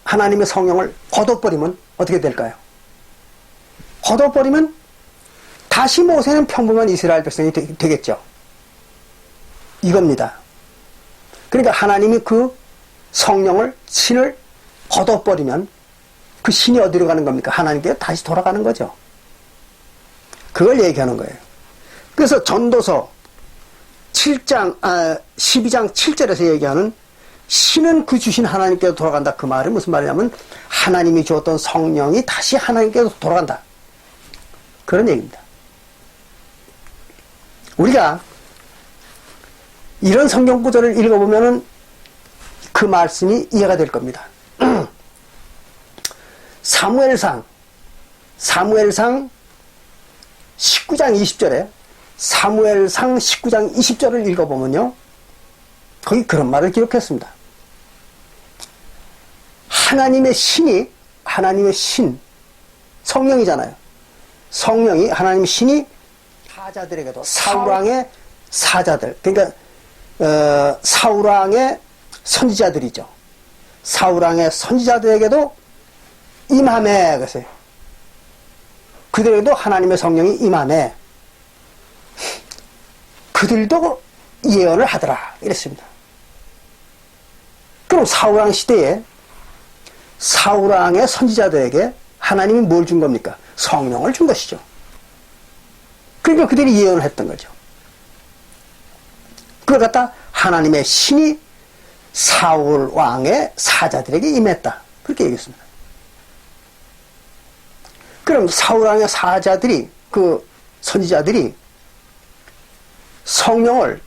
하나님의 성령을 거둬버리면 어떻게 될까요? 거둬버리면 다시 모세는 평범한 이스라엘 백성이 되겠죠. 이겁니다. 그러니까 하나님이 그 성령을, 신을 거둬버리면 그 신이 어디로 가는 겁니까? 하나님께 다시 돌아가는 거죠. 그걸 얘기하는 거예요. 그래서 전도서 12장 7절에서 얘기하는 신은 그 주신 하나님께로 돌아간다. 그 말은 무슨 말이냐면 하나님이 주었던 성령이 다시 하나님께로 돌아간다. 그런 얘기입니다. 우리가 이런 성경 구절을 읽어보면 그 말씀이 이해가 될 겁니다. 사무엘상 19장 20절에 사무엘상 19장 20절을 읽어보면요. 거기 그런 말을 기록했습니다. 하나님의 신이, 하나님의 신, 성령이잖아요. 성령이, 하나님의 신이 사자들에게도, 사울왕의 사자들, 그러니까 사울왕의 선지자들이죠. 사울왕의 선지자들에게도 임하매, 그랬어요. 그들에게도 하나님의 성령이 임하매 그들도 예언을 하더라 이랬습니다. 그럼 사울왕 시대에 사울왕의 선지자들에게 하나님이 뭘 준 겁니까? 성령을 준 것이죠. 그러니까 그들이 예언을 했던 거죠. 그걸 갖다 하나님의 신이 사울왕의 사자들에게 임했다. 그렇게 얘기했습니다. 그럼 사울왕의 사자들이, 그 선지자들이 성령을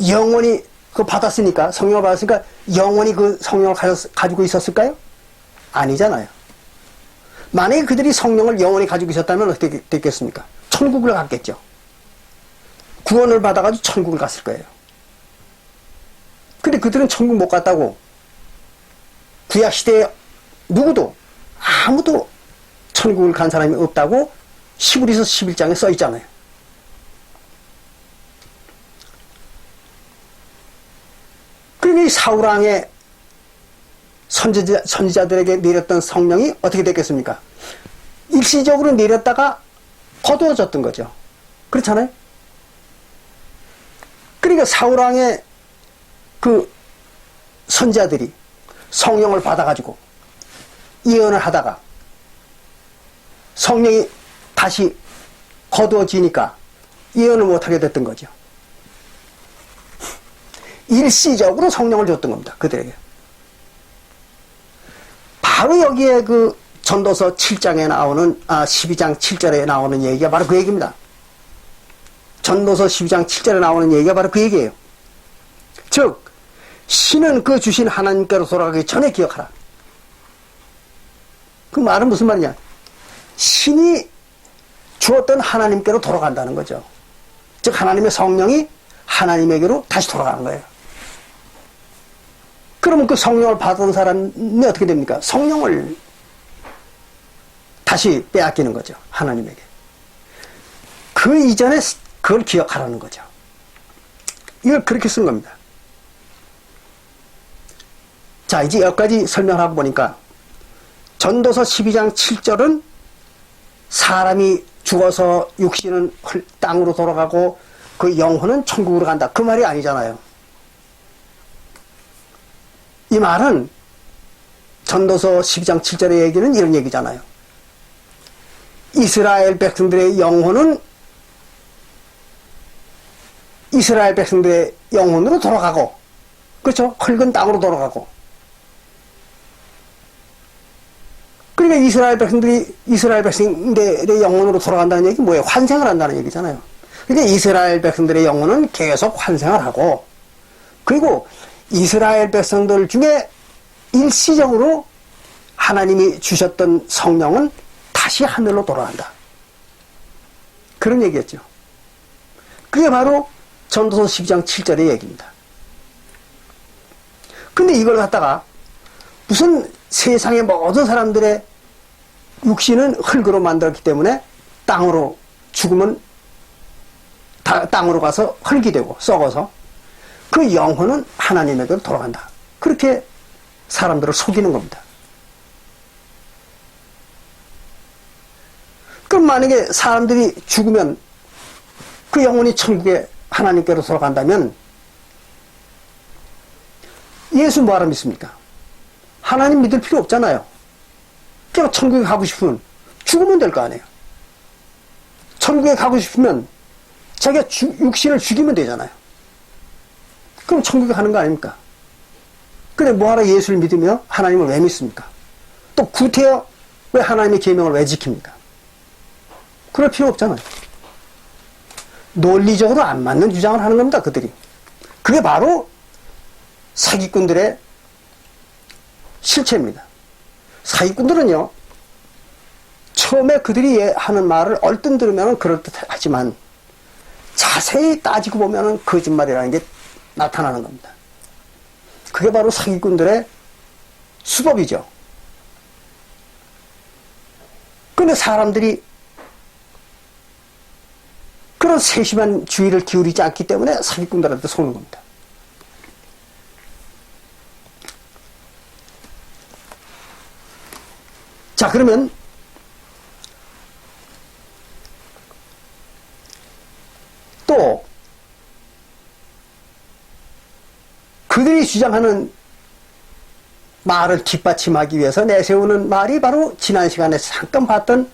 영원히 받았으니까, 성령을 받았으니까 영원히 그 성령을 가지고 있었을까요? 아니잖아요. 만약에 그들이 성령을 영원히 가지고 있었다면 어떻게 됐겠습니까? 천국을 갔겠죠. 구원을 받아가지고 천국을 갔을 거예요. 근데 그들은 천국 못 갔다고 구약시대에 누구도, 아무도 천국을 간 사람이 없다고 히브리서 11장에 써 있잖아요. 그러니 사울왕의 선지자들에게 내렸던 성령이 어떻게 됐겠습니까? 일시적으로 내렸다가 거두어졌던 거죠. 그렇잖아요? 그러니까 사울왕의 그 선지자들이 성령을 받아가지고 예언을 하다가 성령이 다시 거두어지니까 예언을 못하게 됐던 거죠. 일시적으로 성령을 줬던 겁니다. 그들에게. 바로 여기에 그 전도서 7장에 나오는, 12장 7절에 나오는 얘기가 바로 그 얘기입니다. 전도서 12장 7절에 나오는 얘기가 바로 그 얘기예요. 즉, 신은 그 주신 하나님께로 돌아가기 전에 기억하라. 그 말은 무슨 말이냐? 신이 주었던 하나님께로 돌아간다는 거죠. 즉 하나님의 성령이 하나님에게로 다시 돌아가는 거예요. 그러면 그 성령을 받은 사람이 어떻게 됩니까? 성령을 다시 빼앗기는 거죠. 하나님에게. 그 이전에 그걸 기억하라는 거죠. 이걸 그렇게 쓴 겁니다. 자, 이제 여기까지 설명하고 보니까 전도서 12장 7절은 사람이 죽어서 육신은 땅으로 돌아가고 그 영혼은 천국으로 간다. 그 말이 아니잖아요. 이 말은 전도서 12장 7절의 얘기는 이런 얘기잖아요. 이스라엘 백성들의 영혼은 이스라엘 백성들의 영혼으로 돌아가고 그렇죠? 흙은 땅으로 돌아가고. 그러니까 이스라엘 백성들의 영혼으로 돌아간다는 얘기 뭐예요? 환생을 한다는 얘기잖아요. 그러니까 이스라엘 백성들의 영혼은 계속 환생을 하고, 그리고 이스라엘 백성들 중에 일시적으로 하나님이 주셨던 성령은 다시 하늘로 돌아간다. 그런 얘기였죠. 그게 바로 전도서 12장 7절의 얘기입니다. 근데 이걸 갖다가 무슨 세상의 모든 사람들의 육신은 흙으로 만들었기 때문에 땅으로 죽으면 땅으로 가서 흙이 되고 썩어서 그 영혼은 하나님에게로 돌아간다. 그렇게 사람들을 속이는 겁니다. 그럼 만약에 사람들이 죽으면 그 영혼이 천국에 하나님께로 돌아간다면 예수 뭐하러 믿습니까? 하나님 믿을 필요 없잖아요. 그냥 천국에 가고 싶으면 죽으면 될 거 아니에요. 천국에 가고 싶으면 자기가 육신을 죽이면 되잖아요. 그럼 천국에 가는 거 아닙니까? 근데 뭐하러 예수를 믿으며 하나님을 왜 믿습니까? 또 구태여 왜 하나님의 계명을 왜 지킵니까? 그럴 필요 없잖아요. 논리적으로 안 맞는 주장을 하는 겁니다, 그들이. 그게 바로 사기꾼들의 실체입니다. 사기꾼들은요, 처음에 그들이 하는 말을 얼뜬 들으면 그럴듯하지만 자세히 따지고 보면 거짓말이라는 게 나타나는 겁니다. 그게 바로 사기꾼들의 수법이죠. 근데 사람들이 그런 세심한 주의를 기울이지 않기 때문에 사기꾼들한테 속는 겁니다. 자, 그러면 또 그들이 주장하는 말을 뒷받침하기 위해서 내세우는 말이 바로 지난 시간에 잠깐 봤던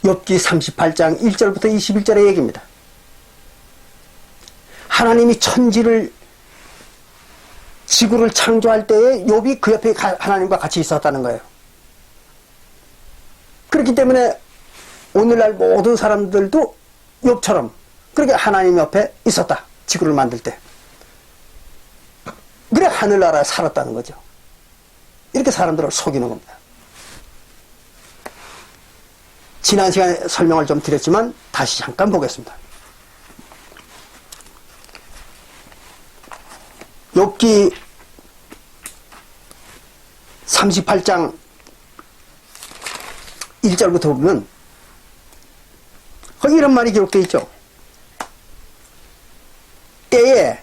욥기 38장 1절부터 21절의 얘기입니다. 하나님이 지구를 창조할 때에 욥이 그 옆에 하나님과 같이 있었다는 거예요. 그렇기 때문에 오늘날 모든 사람들도 욥처럼 그렇게 하나님 옆에 있었다. 지구를 만들 때. 그래 하늘나라에 살았다는 거죠. 이렇게 사람들을 속이는 겁니다. 지난 시간에 설명을 좀 드렸지만 다시 잠깐 보겠습니다. 욥기 38장 1절부터 보면 거기 이런 말이 기록되어 있죠. 때에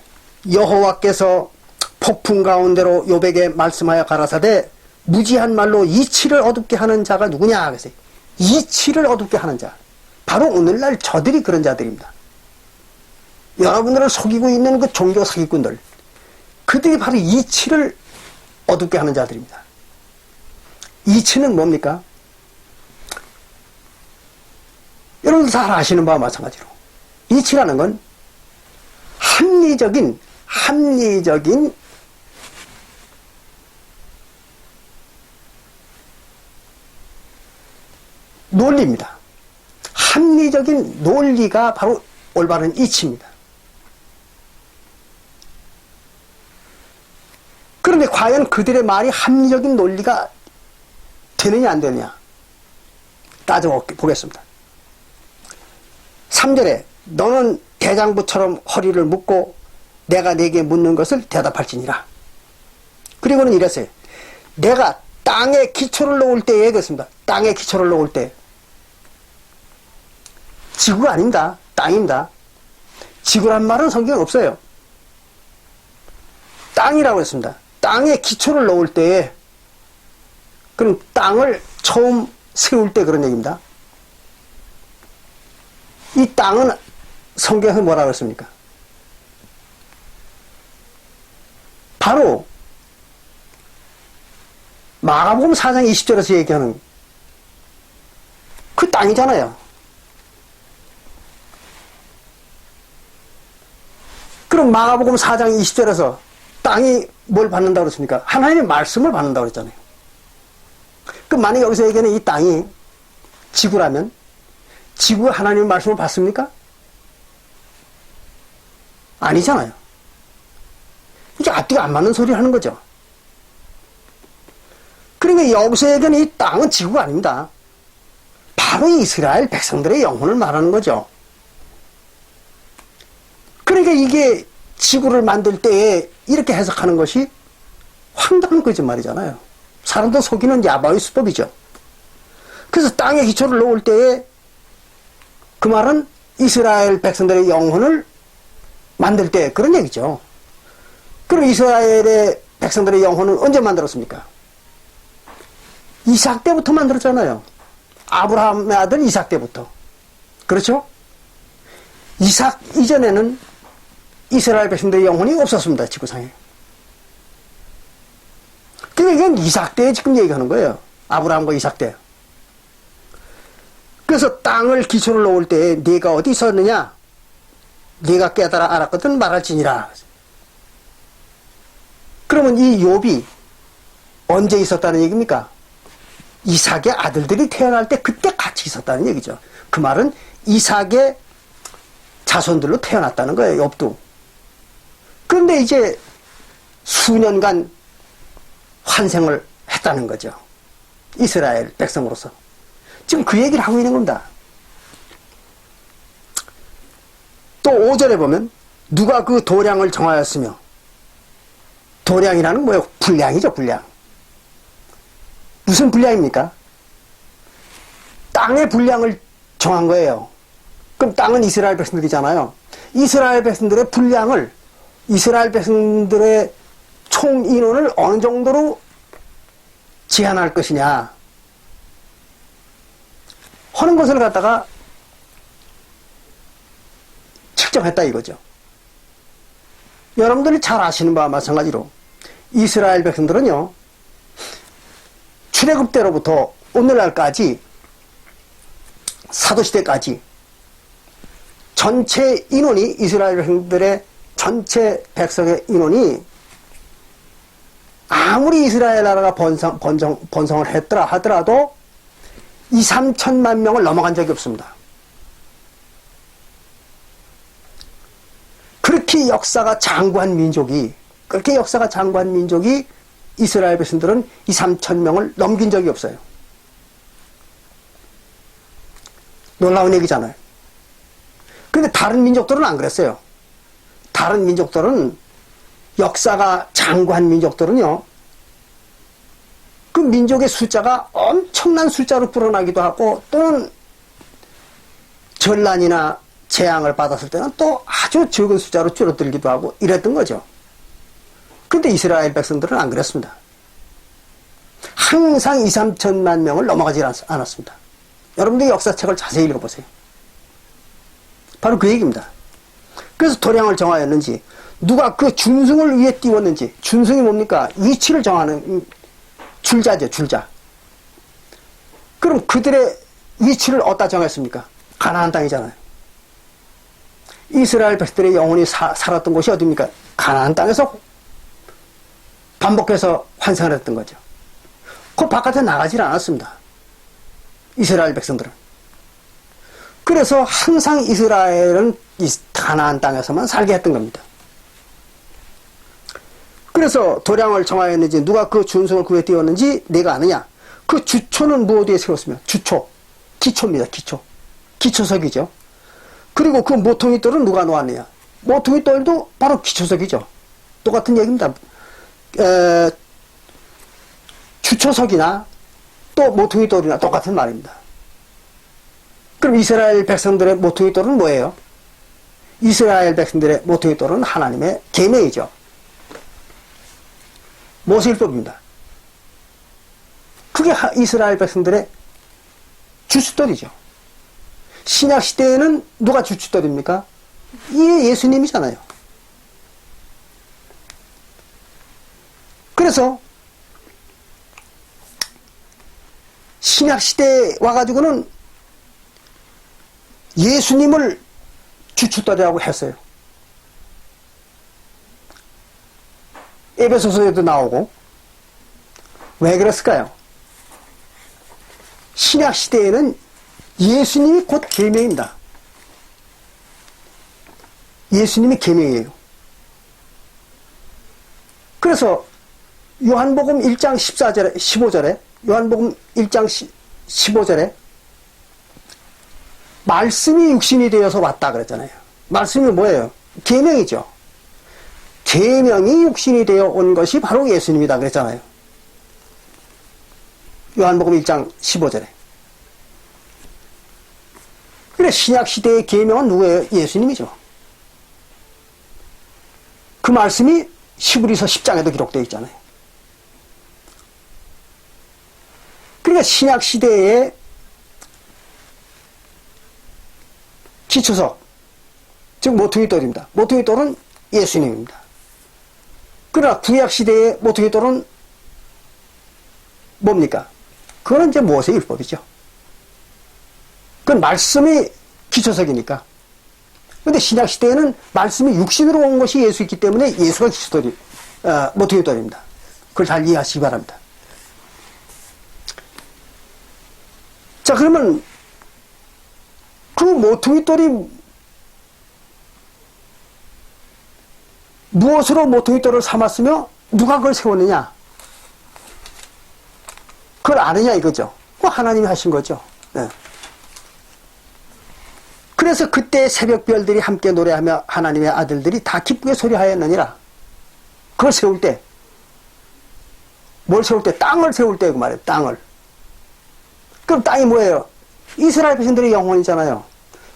여호와께서 폭풍 가운데로 욥에게 말씀하여 가라사대 무지한 말로 이치를 어둡게 하는 자가 누구냐 그랬어요. 이치를 어둡게 하는 자, 바로 오늘날 저들이 그런 자들입니다. 여러분들을 속이고 있는 그 종교 사기꾼들, 그들이 바로 이치를 어둡게 하는 자들입니다. 이치는 뭡니까? 여러분들 잘 아시는 바와 마찬가지로 이치라는 건 합리적인 논리입니다. 합리적인 논리가 바로 올바른 이치입니다. 그런데 과연 그들의 말이 합리적인 논리가 되느냐 안 되느냐 따져보겠습니다. 3절에 너는 대장부처럼 허리를 묶고 내가 네게 묻는 것을 대답할지니라. 그리고는 이랬어요. 내가 땅에 기초를 놓을 때에 그렇습니다. 땅에 기초를 놓을 때 지구가 아닙니다. 땅입니다. 지구란 말은 성경에 없어요. 땅이라고 했습니다. 땅에 기초를 놓을 때에, 그럼 땅을 처음 세울 때 그런 얘기입니다. 이 땅은 성경에서 뭐라고 했습니까? 바로 마가복음 4장 20절에서 얘기하는 그 땅이잖아요. 그럼 마가복음 4장 20절에서 땅이 뭘 받는다고 그랬습니까? 하나님의 말씀을 받는다고 그랬잖아요. 그럼 만약에 여기서 얘기하는 이 땅이 지구라면 지구가 하나님의 말씀을 받습니까? 아니잖아요. 이게 앞뒤가 안 맞는 소리를 하는 거죠. 그러니까 여기서 얘기하는 이 땅은 지구가 아닙니다. 바로 이스라엘 백성들의 영혼을 말하는 거죠. 그러니까 이게 지구를 만들 때에 이렇게 해석하는 것이 황당한 거짓말이잖아요. 사람도 속이는 야바의 수법이죠. 그래서 땅에 기초를 놓을 때에 그 말은 이스라엘 백성들의 영혼을 만들 때 그런 얘기죠. 그럼 이스라엘의 백성들의 영혼은 언제 만들었습니까? 이삭 때부터 만들었잖아요. 아브라함의 아들 이삭 때부터. 그렇죠? 이삭 이전에는 이스라엘 백성들의 영혼이 없었습니다. 지구상에. 그러니까 이건 이삭 때에 지금 얘기하는 거예요. 아브라함과 이삭 때. 그래서 땅을 기초를 놓을 때 네가 어디 있었느냐? 네가 깨달아 알았거든 말할지니라. 그러면 이 욥이 언제 있었다는 얘기입니까? 이삭의 아들들이 태어날 때 그때 같이 있었다는 얘기죠. 그 말은 이삭의 자손들로 태어났다는 거예요. 욥도. 그런데 이제 수년간 환생을 했다는 거죠. 이스라엘 백성으로서. 지금 그 얘기를 하고 있는 겁니다. 또 5절에 보면 누가 그 도량을 정하였으며, 도량이라는 뭐예요? 분량이죠, 분량. 무슨 분량입니까? 땅의 분량을 정한 거예요. 그럼 땅은 이스라엘 백성들이잖아요. 이스라엘 백성들의 분량을, 이스라엘 백성들의 총 인원을 어느 정도로 제한할 것이냐 하는 것을 갖다가 측정했다 이거죠. 여러분들이 잘 아시는 바와 마찬가지로 이스라엘 백성들은요, 출애굽 때로부터 오늘날까지, 사도시대까지 전체 인원이, 이스라엘 백성들의 전체 백성의 인원이 아무리 이스라엘 나라가 번성을 했더라 하더라도 2, 3천만 명을 넘어간 적이 없습니다. 그렇게 역사가 장구한 민족이, 이스라엘 백성들은 2, 3천 명을 넘긴 적이 없어요. 놀라운 얘기잖아요. 근데 다른 민족들은 안 그랬어요. 다른 민족들은, 역사가 장구한 민족들은요, 그 민족의 숫자가 엄청난 숫자로 불어나기도 하고, 또는 전란이나 재앙을 받았을 때는 또 아주 적은 숫자로 줄어들기도 하고 이랬던 거죠. 근데 이스라엘 백성들은 안 그랬습니다. 항상 2, 3천만 명을 넘어가지 않았습니다. 여러분들이 역사책을 자세히 읽어보세요. 바로 그 얘기입니다. 그래서 도량을 정하였는지, 누가 그 준승을 위에 띄웠는지, 준승이 뭡니까? 위치를 정하는 줄자죠, 줄자. 그럼 그들의 위치를 어디다 정했습니까? 가나안 땅이잖아요. 이스라엘 백성들의 영혼이 살았던 곳이 어디입니까? 가나안 땅에서 반복해서 환생을 했던 거죠. 그 바깥에 나가질 않았습니다. 이스라엘 백성들은. 그래서 항상 이스라엘은 가나안 땅에서만 살게 했던 겁니다. 그래서 도량을 정하였는지, 누가 그 준승을 그에 띄웠는지 내가 아느냐? 그 주초는 무엇 위에 세웠으며? 주초, 기초입니다. 기초석이죠. 그리고 그 모퉁이 돌은 누가 놓았느냐? 모퉁이 돌도 바로 기초석이죠. 똑같은 얘기입니다. 주초석이나 또 모퉁이 돌이나 똑같은 말입니다. 그럼 이스라엘 백성들의 모퉁이 돌은 뭐예요? 이스라엘 백성들의 모퉁이 돌은 하나님의 계명이죠. 모세율법입니다. 그게 이스라엘 백성들의 주춧돌이죠. 신약시대에는 누가 주춧돌입니까? 예수님이잖아요. 그래서 신약시대에 와가지고는 예수님을 주춧돌이라고 했어요. 에베소서에도 나오고. 왜 그랬을까요? 신약 시대에는 예수님이 곧 계명입니다. 예수님이 계명이에요. 그래서 요한복음 1장 14절에 15절에 요한복음 1장 15절에 말씀이 육신이 되어서 왔다 그랬잖아요. 말씀이 뭐예요? 계명이죠. 계명이 육신이 되어 온 것이 바로 예수님이다 그랬잖아요. 요한복음 1장 15절에. 그래 신약 시대의 계명은 누구예요? 예수님이죠. 그 말씀이 히브리서 10장에도 기록되어 있잖아요. 그러니까 신약 시대의 기초석, 즉 모퉁이돌입니다. 모퉁이돌은 예수님입니다. 그러나 구약 시대의 모퉁이돌은 뭡니까? 그건 이제 모세의 율법이죠. 그건 말씀이 기초석이니까. 근데 신약 시대에는 말씀이 육신으로 온 것이 예수이기 때문에 예수가 기초돌이, 모퉁이돌입니다. 그걸 잘 이해하시기 바랍니다. 자, 그러면 그 모퉁이돌이 무엇으로 모퉁이돌을 삼았으며 누가 그걸 세웠느냐? 그걸 아느냐 이거죠. 그거 하나님이 하신 거죠. 네. 그래서 그때 새벽별들이 함께 노래하며 하나님의 아들들이 다 기쁘게 소리하였느니라. 그걸 세울 때, 뭘 세울 때? 땅을 세울 때 그 말이에요. 땅을. 그럼 땅이 뭐예요? 이스라엘 백성들의 영혼이잖아요.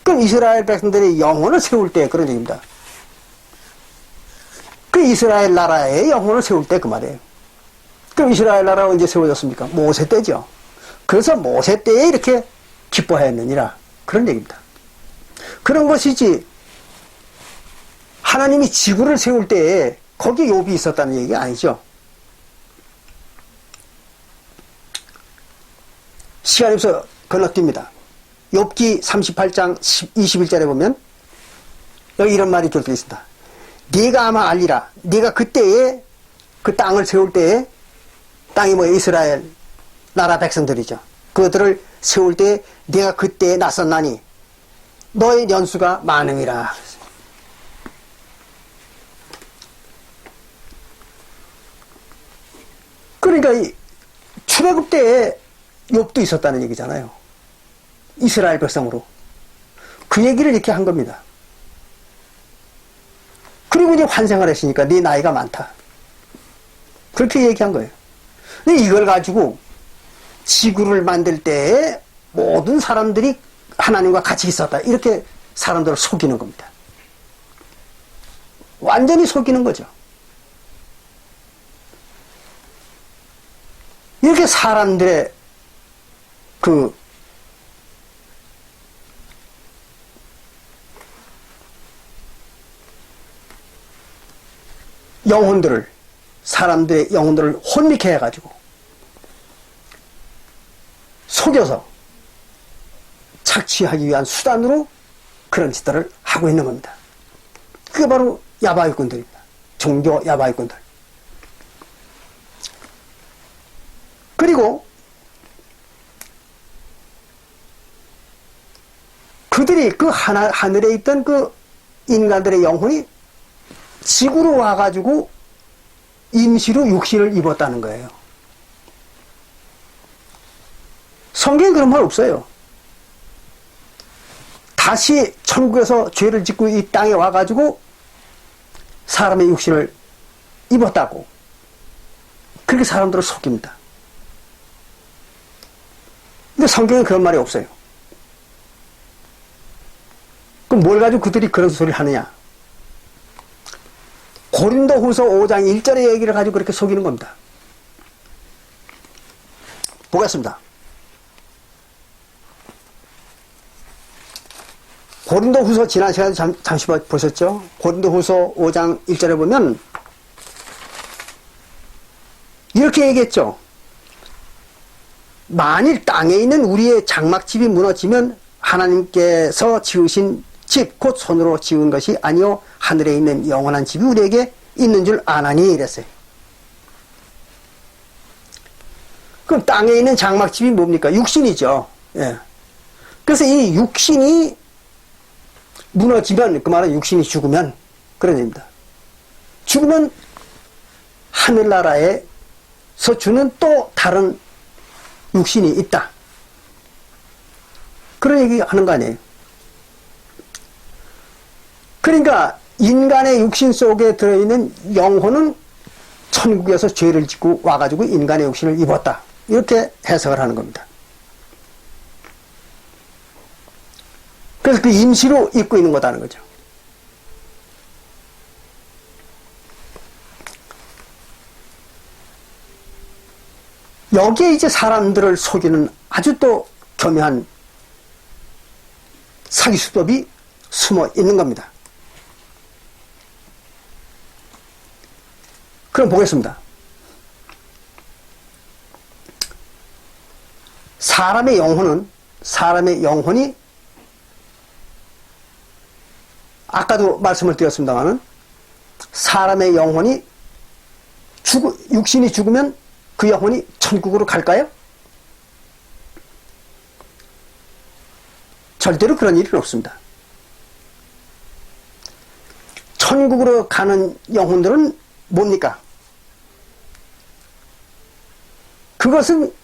그럼 이스라엘 백성들의 영혼을 세울 때 그런 얘기입니다. 그 이스라엘 나라의 영혼을 세울 때 그 말이에요. 그럼 이스라엘 나라가 언제 세워졌습니까? 모세 때죠. 그래서 모세 때에 이렇게 기뻐하였느니라. 그런 얘기입니다. 그런 것이지 하나님이 지구를 세울 때에 거기에 욥이 있었다는 얘기가 아니죠. 시간이 없어 건너뜁니다. 욥기 38장 21절에 보면 여기 이런 말이 기록되어 있습니다. 네가 아마 알리라. 네가 그때에 그 땅을 세울 때에 땅이 뭐예요? 이스라엘 나라 백성들이죠. 그들을 세울 때 네가 그때에 나섰나니 너의 연수가 많음이라. 그러니까 이 출애굽 때에 욥도 있었다는 얘기잖아요. 이스라엘 백성으로. 그 얘기를 이렇게 한 겁니다. 그리고 이제 환생을 했으니까 네 나이가 많다. 그렇게 얘기한 거예요. 근데 이걸 가지고 지구를 만들 때에 모든 사람들이 하나님과 같이 있었다. 이렇게 사람들을 속이는 겁니다. 완전히 속이는 거죠. 이렇게 사람들의 그 영혼들을, 사람들의 영혼들을 혼미케 해가지고 속여서 착취하기 위한 수단으로 그런 짓들을 하고 있는 겁니다. 그게 바로 야바위꾼들입니다. 종교 야바위꾼들. 그리고 그들이 그 하늘에 있던 그 인간들의 영혼이 지구로 와가지고 임시로 육신을 입었다는 거예요. 성경에 그런 말 없어요. 다시 천국에서 죄를 짓고 이 땅에 와가지고 사람의 육신을 입었다고. 그렇게 사람들을 속입니다. 근데 성경에 그런 말이 없어요. 그럼 뭘 가지고 그들이 그런 소리를 하느냐? 고린도후서 5장 1절의 얘기를 가지고 그렇게 속이는 겁니다. 보겠습니다. 고린도후서 지난 시간에 잠시 보셨죠? 고린도후서 5장 1절에 보면 이렇게 얘기했죠. 만일 땅에 있는 우리의 장막집이 무너지면 하나님께서 지으신 집, 곧 손으로 지은 것이 아니요 하늘에 있는 영원한 집이 우리에게 있는 줄 아나니 이랬어요. 그럼 땅에 있는 장막집이 뭡니까? 육신이죠. 예. 그래서 이 육신이 무너지면, 그 말은 육신이 죽으면, 그런 얘기입니다. 죽으면 하늘나라에서 주는 또 다른 육신이 있다. 그런 얘기 하는 거 아니에요. 그러니까 인간의 육신 속에 들어있는 영혼은 천국에서 죄를 짓고 와가지고 인간의 육신을 입었다. 이렇게 해석을 하는 겁니다. 그래서 그 임시로 입고 있는 거다는 거죠. 여기에 이제 사람들을 속이는 아주 또 교묘한 사기 수법이 숨어 있는 겁니다. 그럼 보겠습니다. 사람의 영혼이 아까도 말씀을 드렸습니다마는 사람의 영혼이 육신이 죽으면 그 영혼이 천국으로 갈까요? 절대로 그런 일은 없습니다. 천국으로 가는 영혼들은 뭡니까? 그것은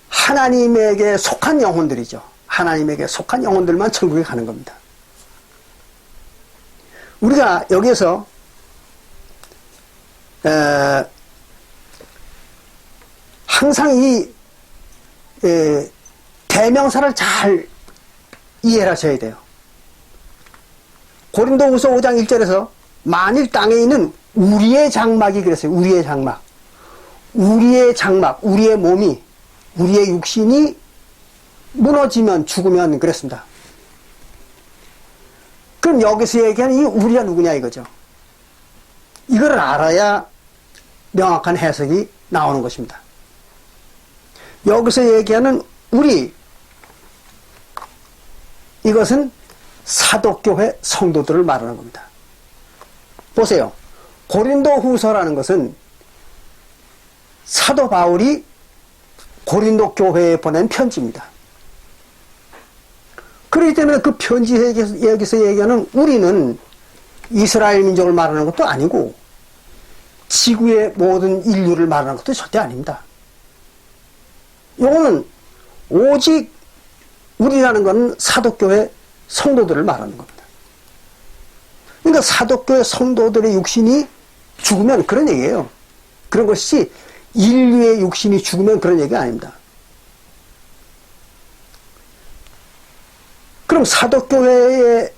하나님에게 속한 영혼들이죠. 하나님에게 속한 영혼들만 천국에 가는 겁니다. 우리가 여기에서 항상 이 대명사를 잘 이해를 하셔야 돼요. 고린도후서 5장 1절에서 만일 땅에 있는 우리의 장막이 그랬어요. 우리의 장막. 우리의 장막, 우리의 몸이, 우리의 육신이 무너지면 죽으면 그랬습니다. 그럼 여기서 얘기하는 이 우리가 누구냐 이거죠. 이걸 알아야 명확한 해석이 나오는 것입니다. 여기서 얘기하는 우리, 이것은 사도교회 성도들을 말하는 겁니다. 보세요. 고린도 후서라는 것은 사도 바울이 고린도 교회에 보낸 편지입니다. 그렇기 때문에 그 편지에 여기서 얘기하는 우리는 이스라엘 민족을 말하는 것도 아니고 지구의 모든 인류를 말하는 것도 절대 아닙니다. 이거는 오직 우리라는 것은 사도교회 성도들을 말하는 겁니다. 그러니까 사도교회 성도들의 육신이 죽으면 그런 얘기예요. 그런 것이 인류의 육신이 죽으면 그런 얘기가 아닙니다. 그럼 사도교회의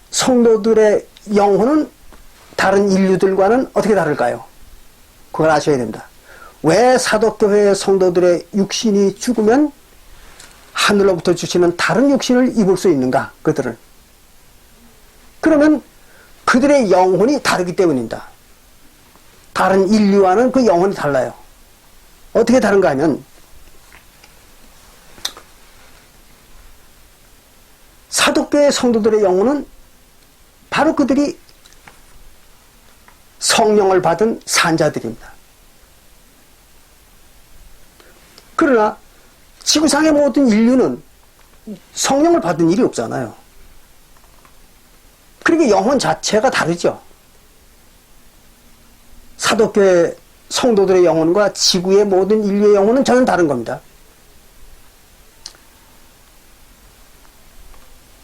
성도들의 영혼은 다른 인류들과는 어떻게 다를까요? 그걸 아셔야 됩니다. 왜 사도교회의 성도들의 육신이 죽으면 하늘로부터 주시는 다른 육신을 입을 수 있는가? 그들은. 그러면 그들의 영혼이 다르기 때문입니다. 다른 인류와는 그 영혼이 달라요. 어떻게 다른가 하면 사도교회 성도들의 영혼은 바로 그들이 성령을 받은 산자들입니다. 그러나 지구상의 모든 인류는 성령을 받은 일이 없잖아요. 그러니까 영혼 자체가 다르죠. 사도교회 성도들의 영혼과 지구의 모든 인류의 영혼은 전혀 다른 겁니다.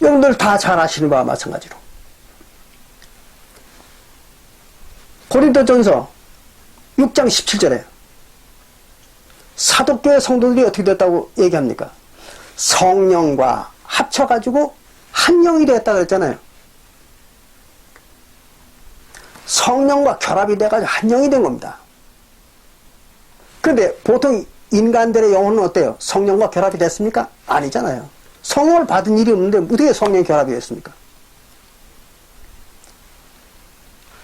여러분들 다 잘 아시는 바와 마찬가지로 고린도전서 6장 17절에 사도교회 성도들이 어떻게 됐다고 얘기합니까? 성령과 합쳐가지고 한 영이 되었다 그랬잖아요. 성령과 결합이 돼가지고 한 영이 된 겁니다. 그런데 보통 인간들의 영혼은 어때요? 성령과 결합이 됐습니까? 아니잖아요. 성령을 받은 일이 없는데 어떻게 성령이 결합이 됐습니까?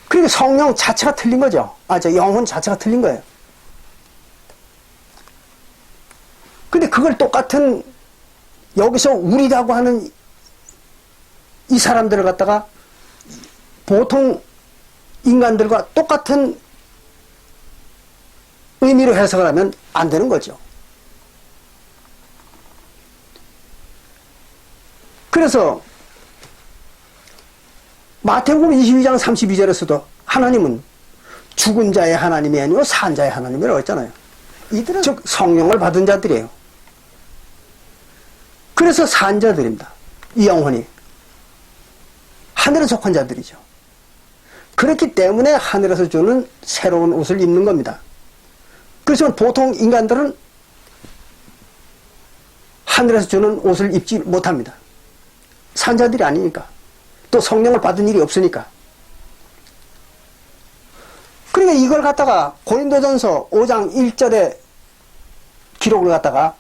그러니까 성령 자체가 틀린 거죠. 영혼 자체가 틀린 거예요. 근데 그걸 똑같은 여기서 우리라고 하는 이 사람들을 갖다가 보통 인간들과 똑같은 의미로 해석을 하면 안 되는 거죠. 그래서 마태복음 22장 32절에서도 하나님은 죽은 자의 하나님이 아니고 산 자의 하나님이라고 했잖아요. 이들은 즉 성령을 받은 자들이에요. 그래서 산 자들입니다. 이 영혼이 하늘에 속한 자들이죠. 그렇기 때문에 하늘에서 주는 새로운 옷을 입는 겁니다. 그렇지만 보통 인간들은 하늘에서 주는 옷을 입지 못합니다. 산 자들이 아니니까. 또 성령을 받은 일이 없으니까. 그러니까 이걸 갖다가 고린도전서 5장 1절에 기록을 갖다가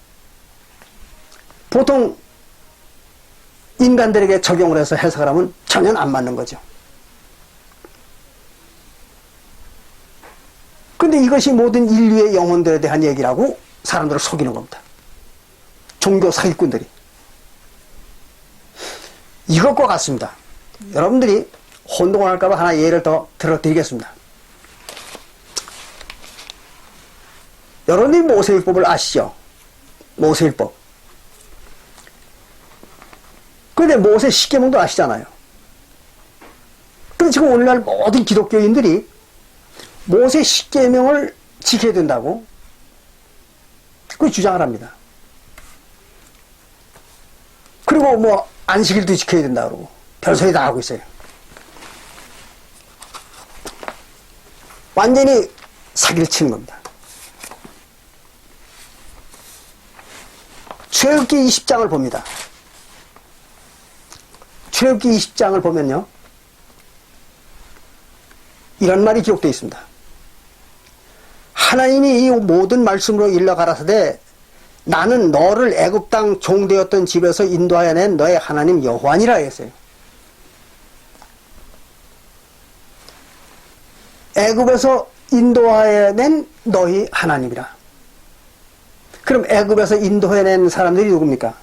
보통 인간들에게 적용을 해서 해석을 하면 전혀 안 맞는 거죠. 근데 이것이 모든 인류의 영혼들에 대한 얘기라고 사람들을 속이는 겁니다. 종교 사기꾼들이. 이것과 같습니다. 여러분들이 혼동을 할까봐 하나 예를 더 들어드리겠습니다. 여러분들이 모세율법을 아시죠? 모세율법. 그런데 모세 십계명도 아시잖아요. 근데 지금 오늘날 모든 기독교인들이 모세 십계명을 지켜야 된다고 그 주장을 합니다. 그리고 뭐 안식일도 지켜야 된다 그러고 별소리 다 하고 있어요. 완전히 사기를 치는 겁니다. 출애굽기 20장을 봅니다. 출애굽기 20장을 보면요, 이런 말이 기록되어 있습니다. 하나님이 이 모든 말씀으로 일러 가라사대 나는 너를 애굽 땅 종되었던 집에서 인도하여 낸 너의 하나님 여호와니라 했어요. 애굽에서 인도하여 낸 너희 하나님이라. 그럼 애굽에서 인도해 낸 사람들이 누굽니까?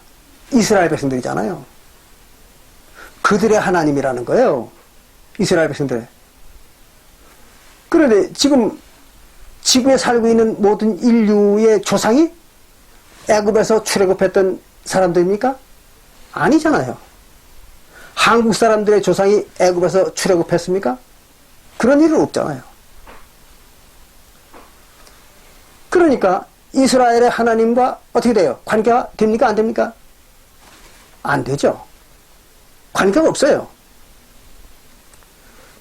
이스라엘 백성들이잖아요. 그들의 하나님이라는 거예요. 이스라엘 백성들. 그런데 지금 지구에 살고 있는 모든 인류의 조상이 애굽에서 출애굽했던 사람들입니까? 아니잖아요. 한국 사람들의 조상이 애굽에서 출애굽했습니까? 그런 일은 없잖아요. 그러니까 이스라엘의 하나님과 어떻게 돼요? 관계가 됩니까? 안 됩니까? 안 되죠. 관계가 없어요.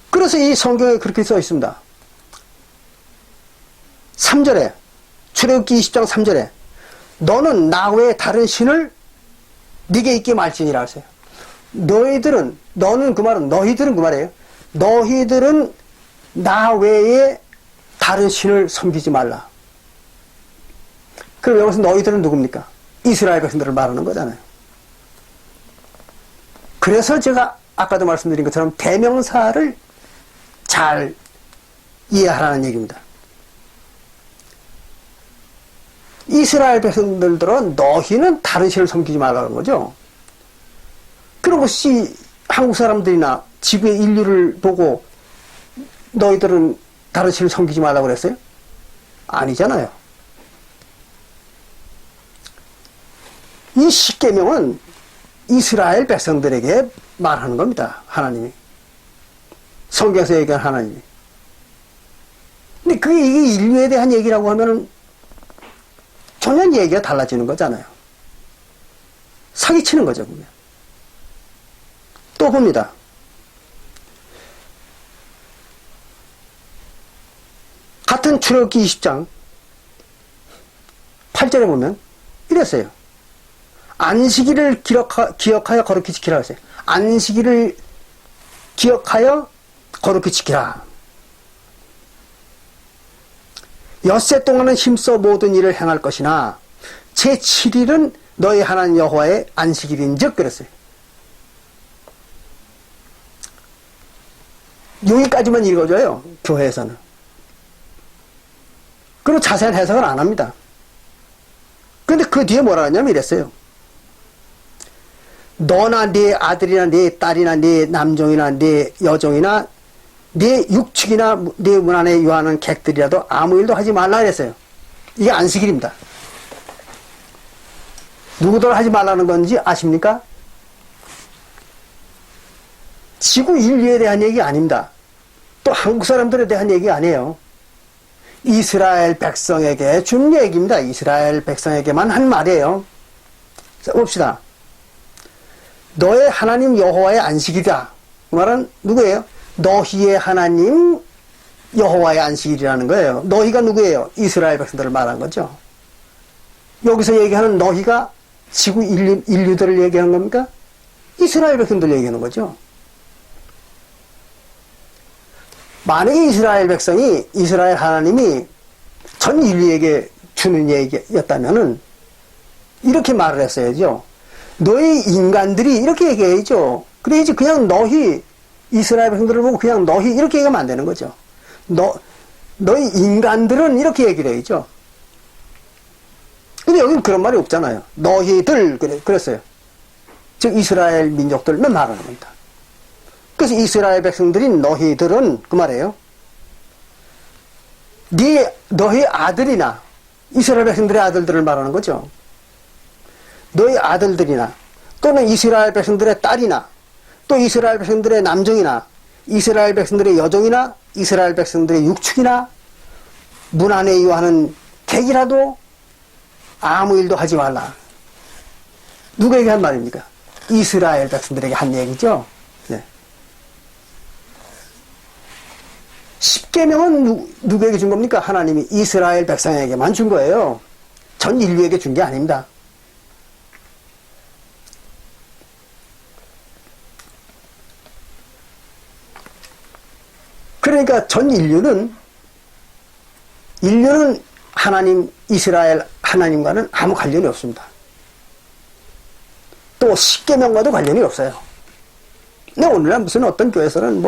그래서 이 성경에 그렇게 써 있습니다. 3절에 출애굽기 20장 3절에 너는 나 외에 다른 신을 네게 있게 말지니라 하세요. 너희들은, 너는 그 말은 너희들은 그 말이에요. 너희들은 나 외에 다른 신을 섬기지 말라. 그럼 여기서 너희들은 누굽니까? 이스라엘 백성들을 말하는 거잖아요. 그래서 제가 아까도 말씀드린 것처럼 대명사를 잘 이해하라는 얘기입니다. 이스라엘 백성들은 너희는 다른 신을 섬기지 말라는 거죠. 그럼 혹시 한국 사람들이나 지구의 인류를 보고 너희들은 다른 신을 섬기지 말라고 그랬어요? 아니잖아요. 이 십계명은 이스라엘 백성들에게 말하는 겁니다. 하나님이. 성경에서 얘기한 하나님이. 근데 그게 이게 인류에 대한 얘기라고 하면은 전혀 얘기가 달라지는 거잖아요. 사기치는 거죠, 보면. 또 봅니다. 같은 출애굽기 20장 8절에 보면 이랬어요. 안식일을 기억하여 거룩히 지키라 했어요. 안식일을 기억하여 거룩히 지키라. 엿새 동안은 힘써 모든 일을 행할 것이나 제7일은 너희 하나님 여호와의 안식일인즉 그랬어요. 여기까지만 읽어줘요, 교회에서는. 그리고 자세한 해석은 안 합니다. 그런데 그 뒤에 뭐라 하냐면 이랬어요. 너나 네 아들이나 네 딸이나 네 남종이나 네 여종이나 네 육축이나 네 문 안에 유하는 객들이라도 아무 일도 하지 말라 그랬어요. 이게 안식일입니다. 누구들 하지 말라는 건지 아십니까? 지구 인류에 대한 얘기 아닙니다. 또 한국 사람들에 대한 얘기 아니에요. 이스라엘 백성에게 준 얘기입니다. 이스라엘 백성에게만 한 말이에요. 자, 봅시다. 너의 하나님 여호와의 안식이다. 그 말은 누구예요? 너희의 하나님 여호와의 안식일이라는 거예요. 너희가 누구예요? 이스라엘 백성들을 말한 거죠. 여기서 얘기하는 너희가 지구 인류들을 얘기하는 겁니까? 이스라엘 백성들 얘기하는 거죠. 만약에 이스라엘 백성이 이스라엘 하나님이 전 인류에게 주는 얘기였다면은 이렇게 말을 했어야죠. 너희 인간들이 이렇게 얘기해야죠. 그래야지 그냥 너희 이스라엘 백성들을 보고 그냥 너희 이렇게 얘기하면 안 되는 거죠. 너희 인간들은 이렇게 얘기를 해야죠. 근데 여기는 그런 말이 없잖아요. 너희들 그랬어요. 즉 이스라엘 민족들만 말하는 겁니다. 그래서 이스라엘 백성들인 너희들은 그 말이에요. 너희 아들이나 이스라엘 백성들의 아들들을 말하는 거죠. 너희 아들들이나 또는 이스라엘 백성들의 딸이나 또 이스라엘 백성들의 남종이나 이스라엘 백성들의 여종이나 이스라엘 백성들의 육축이나 문 안에 이용하는 객이라도 아무 일도 하지 말라. 누구에게 한 말입니까? 이스라엘 백성들에게 한 얘기죠. 네. 십계명은 누구에게 준 겁니까? 하나님이 이스라엘 백성에게만 준 거예요. 전 인류에게 준 게 아닙니다. 그러니까 전 인류는 하나님, 이스라엘 하나님과는 아무 관련이 없습니다. 또 십계명과도 관련이 없어요. 근데 오늘날 무슨 어떤 교회에서는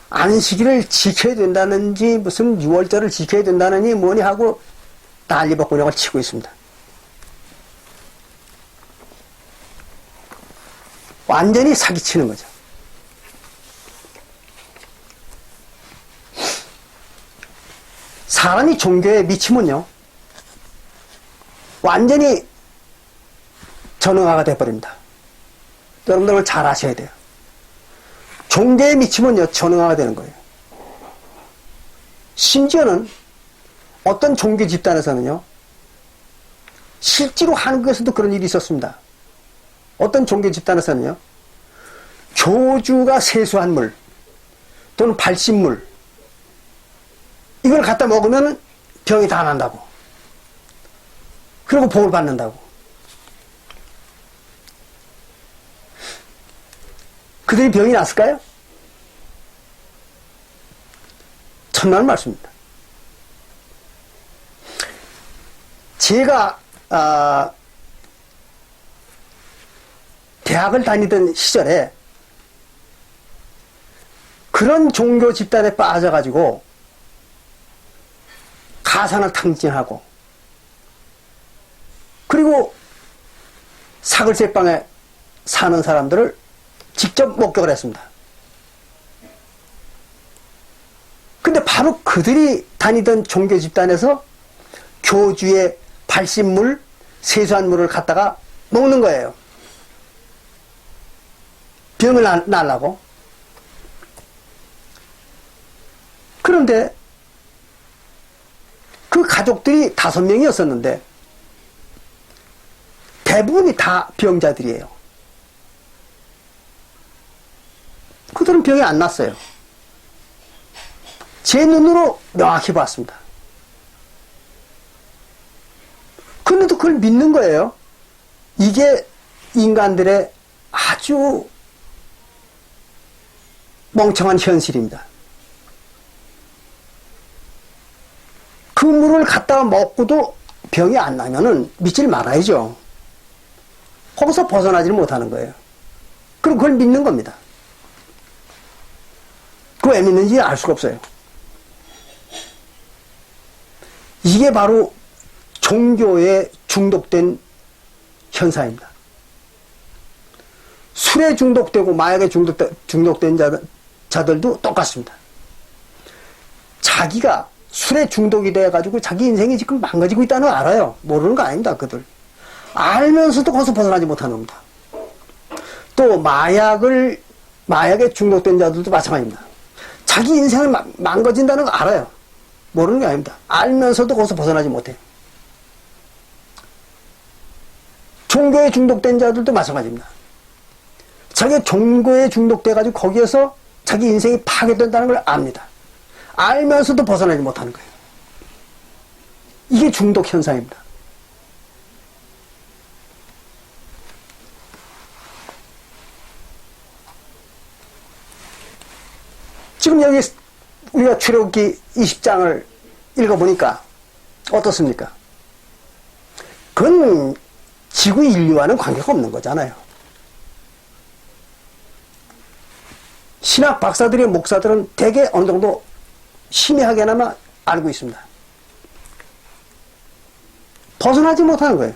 안식일을 지켜야 된다는지 무슨 6월절을 지켜야 된다느니 뭐니 하고 난리법군형을 치고 있습니다. 완전히 사기치는 거죠. 사람이 종교에 미치면요 완전히 전응화가 돼버립니다. 여러분들 잘 아셔야 돼요. 종교에 미치면요 전응화가 되는 거예요. 심지어는 어떤 종교 집단에서는요 실제로 한국에서도 그런 일이 있었습니다. 어떤 종교 집단에서는요 교주가 세수한 물 또는 발신물 이걸 갖다 먹으면 병이 다 난다고. 그리고 복을 받는다고. 그들이 병이 났을까요? 천만 말씀입니다. 제가 대학을 다니던 시절에 그런 종교 집단에 빠져가지고 가산을 탕진하고 그리고 사글세방에 사는 사람들을 직접 목격을 했습니다. 근데 바로 그들이 다니던 종교 집단에서 교주의 발신물, 세수한 물을 갖다가 먹는 거예요. 병을 날라고. 그런데 그 가족들이 5명이었었는데 대부분이 다 병자들이에요. 그들은 병이 안 났어요. 제 눈으로 명확히 봤습니다. 그런데도 그걸 믿는 거예요. 이게 인간들의 아주 멍청한 현실입니다. 그 물을 갖다가 먹고도 병이 안 나면은 믿질 말아야죠. 거기서 벗어나질 못하는 거예요. 그럼 그걸 믿는 겁니다. 그거 왜 믿는지 알 수가 없어요. 이게 바로 종교에 중독된 현상입니다. 술에 중독되고 마약에 중독된 자들도 똑같습니다. 자기가 술에 중독이 돼가지고 자기 인생이 지금 망가지고 있다는 걸 알아요. 모르는 거 아닙니다, 그들. 알면서도 거기서 벗어나지 못하는 겁니다. 또 마약에 중독된 자들도 마찬가지입니다. 자기 인생을 망가진다는 거 알아요. 모르는 게 아닙니다. 알면서도 거기서 벗어나지 못해요. 종교에 중독된 자들도 마찬가지입니다. 자기 종교에 중독돼가지고 거기에서 자기 인생이 파괴된다는 걸 압니다. 알면서도 벗어나지 못하는 거예요. 이게 중독 현상입니다. 지금 여기 우리가 출애굽기 20장을 읽어보니까 어떻습니까? 그건 지구 인류와는 관계가 없는 거잖아요. 신학 박사들의 목사들은 대개 어느 정도 심의하게나마 알고 있습니다. 벗어나지 못하는 거예요.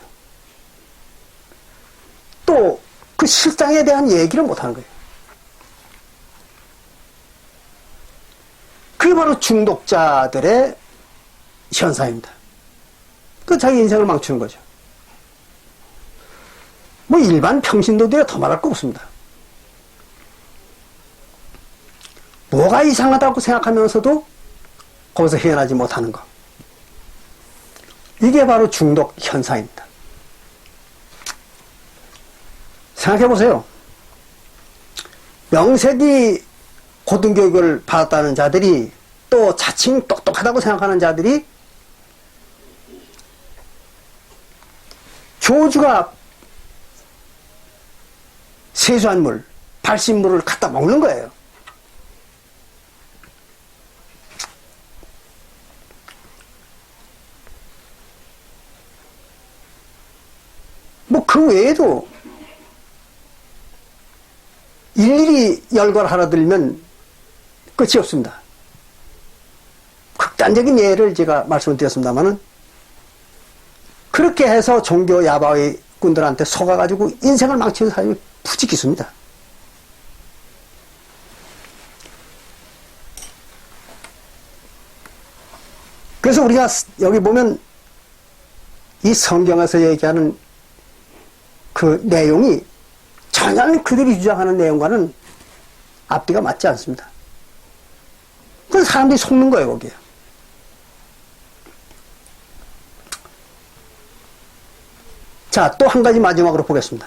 또 그 실상에 대한 얘기를 못하는 거예요. 그게 바로 중독자들의 현상입니다. 그 자기 인생을 망치는 거죠. 뭐 일반 평신도들이 더 말할 거 없습니다. 뭐가 이상하다고 생각하면서도 거기서 헤어나지 못하는 것. 이게 바로 중독 현상입니다. 생각해보세요. 명색이 고등교육을 받았다는 자들이 또 자칭 똑똑하다고 생각하는 자들이 교주가 세수한 물, 발신물을 갖다 먹는 거예요. 뭐 그 외에도 일일이 열거하러 들면 끝이 없습니다. 극단적인 예를 제가 말씀을 드렸습니다만은 그렇게 해서 종교 야바위 꾼들한테 속아가지고 인생을 망치는 사람이 부지기 있습니다. 그래서 우리가 여기 보면 이 성경에서 얘기하는 그 내용이 전혀 그들이 주장하는 내용과는 앞뒤가 맞지 않습니다. 그래서 사람들이 속는 거예요, 거기에. 자, 또 한 가지 마지막으로 보겠습니다.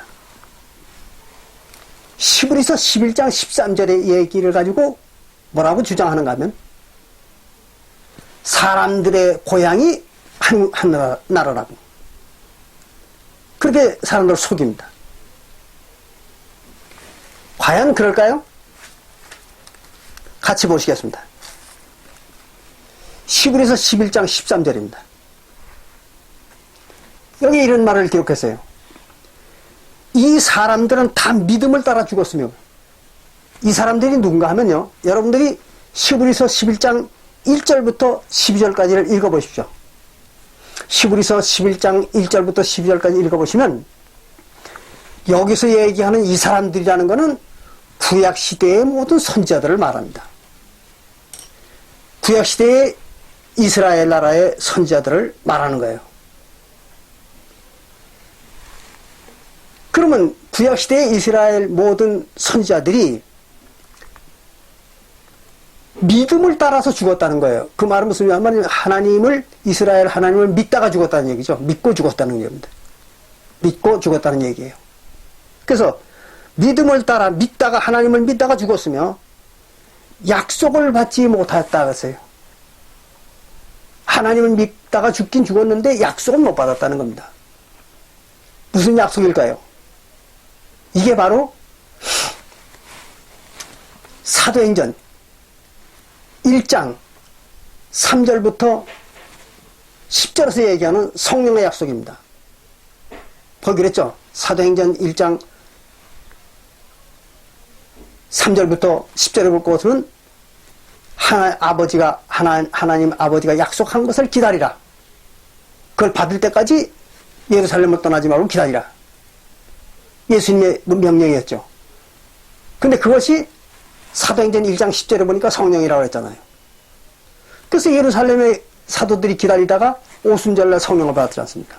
히브리서 11장 13절의 얘기를 가지고 뭐라고 주장하는가 하면 사람들의 고향이 한 나라라고. 그렇게 사람들을 속입니다. 과연 그럴까요? 같이 보시겠습니다. 히브리서 11장 13절입니다. 여기 이런 말을 기록했어요. 이 사람들은 다 믿음을 따라 죽었으며, 이 사람들이 누군가 하면요, 여러분들이 히브리서 11장 1절부터 12절까지를 읽어보십시오. 히브리서 11장 1절부터 12절까지 읽어보시면 여기서 얘기하는 이 사람들이라는 것은 구약시대의 모든 선지자들을 말합니다. 구약시대의 이스라엘 나라의 선지자들을 말하는 거예요. 그러면 구약시대의 이스라엘 모든 선지자들이 믿음을 따라서 죽었다는 거예요. 그 말은 무슨 말이냐면 하나님을, 이스라엘 하나님을 믿다가 죽었다는 얘기죠. 믿고 죽었다는 얘기입니다. 믿고 죽었다는 얘기예요. 그래서 믿음을 따라 믿다가, 하나님을 믿다가 죽었으며 약속을 받지 못했다 그랬어요. 하나님을 믿다가 죽긴 죽었는데 약속은 못 받았다는 겁니다. 무슨 약속일까요? 이게 바로 사도행전 1장 3절부터 10절에서 얘기하는 성령의 약속입니다. 거기 그랬죠? 사도행전 1장 3절부터 10절에 볼 것은 하나님 아버지가 약속한 것을 기다리라. 그걸 받을 때까지 예루살렘을 떠나지 말고 기다리라. 예수님의 명령이었죠. 근데 그것이 사도행전 1장 10절에 보니까 성령이라고 했잖아요. 그래서 예루살렘의 사도들이 기다리다가 오순절날 성령을 받았지 않습니까?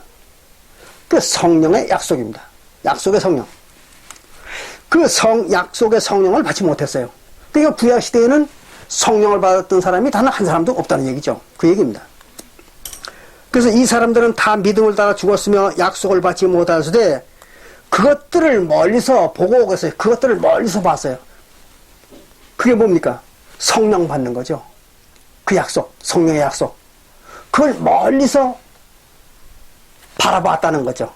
그 성령의 약속입니다. 약속의 성령. 그 약속의 성령을 받지 못했어요. 그러니까 구약시대에는 성령을 받았던 사람이 단 한 사람도 없다는 얘기죠. 그 얘기입니다. 그래서 이 사람들은 다 믿음을 따라 죽었으며 약속을 받지 못하는데 그것들을 멀리서 보고 오겠어요. 그것들을 멀리서 봤어요. 그게 뭡니까? 성령 받는 거죠. 그 약속, 성령의 약속. 그걸 멀리서 바라봤다는 거죠.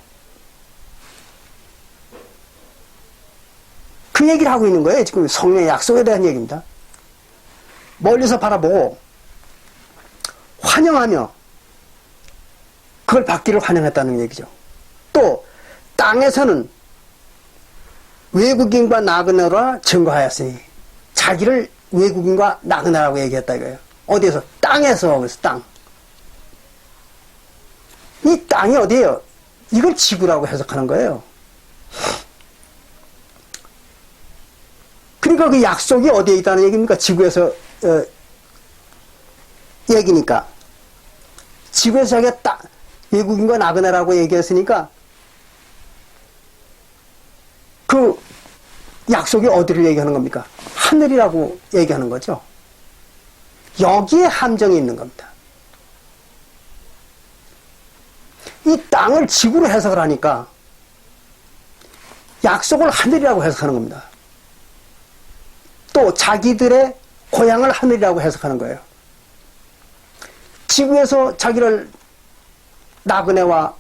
그 얘기를 하고 있는 거예요. 지금 성령의 약속에 대한 얘기입니다. 멀리서 바라보고 환영하며 그걸 받기를 환영했다는 얘기죠. 또 땅에서는 외국인과 나그네라 증거하였으니 자기를 외국인과 나그네라고 얘기했다 이거예요. 어디에서? 땅에서. 그래서 땅. 이 땅이 어디예요? 이걸 지구라고 해석하는 거예요. 그러니까 그 약속이 어디에 있다는 얘기입니까? 지구에서 얘기니까. 지구에서 자기가 땅, 외국인과 나그네라고 얘기했으니까 그 약속이 어디를 얘기하는 겁니까? 하늘이라고 얘기하는 거죠. 여기에 함정이 있는 겁니다. 이 땅을 지구로 해석을 하니까 약속을 하늘이라고 해석하는 겁니다. 또 자기들의 고향을 하늘이라고 해석하는 거예요. 지구에서 자기를 나그네와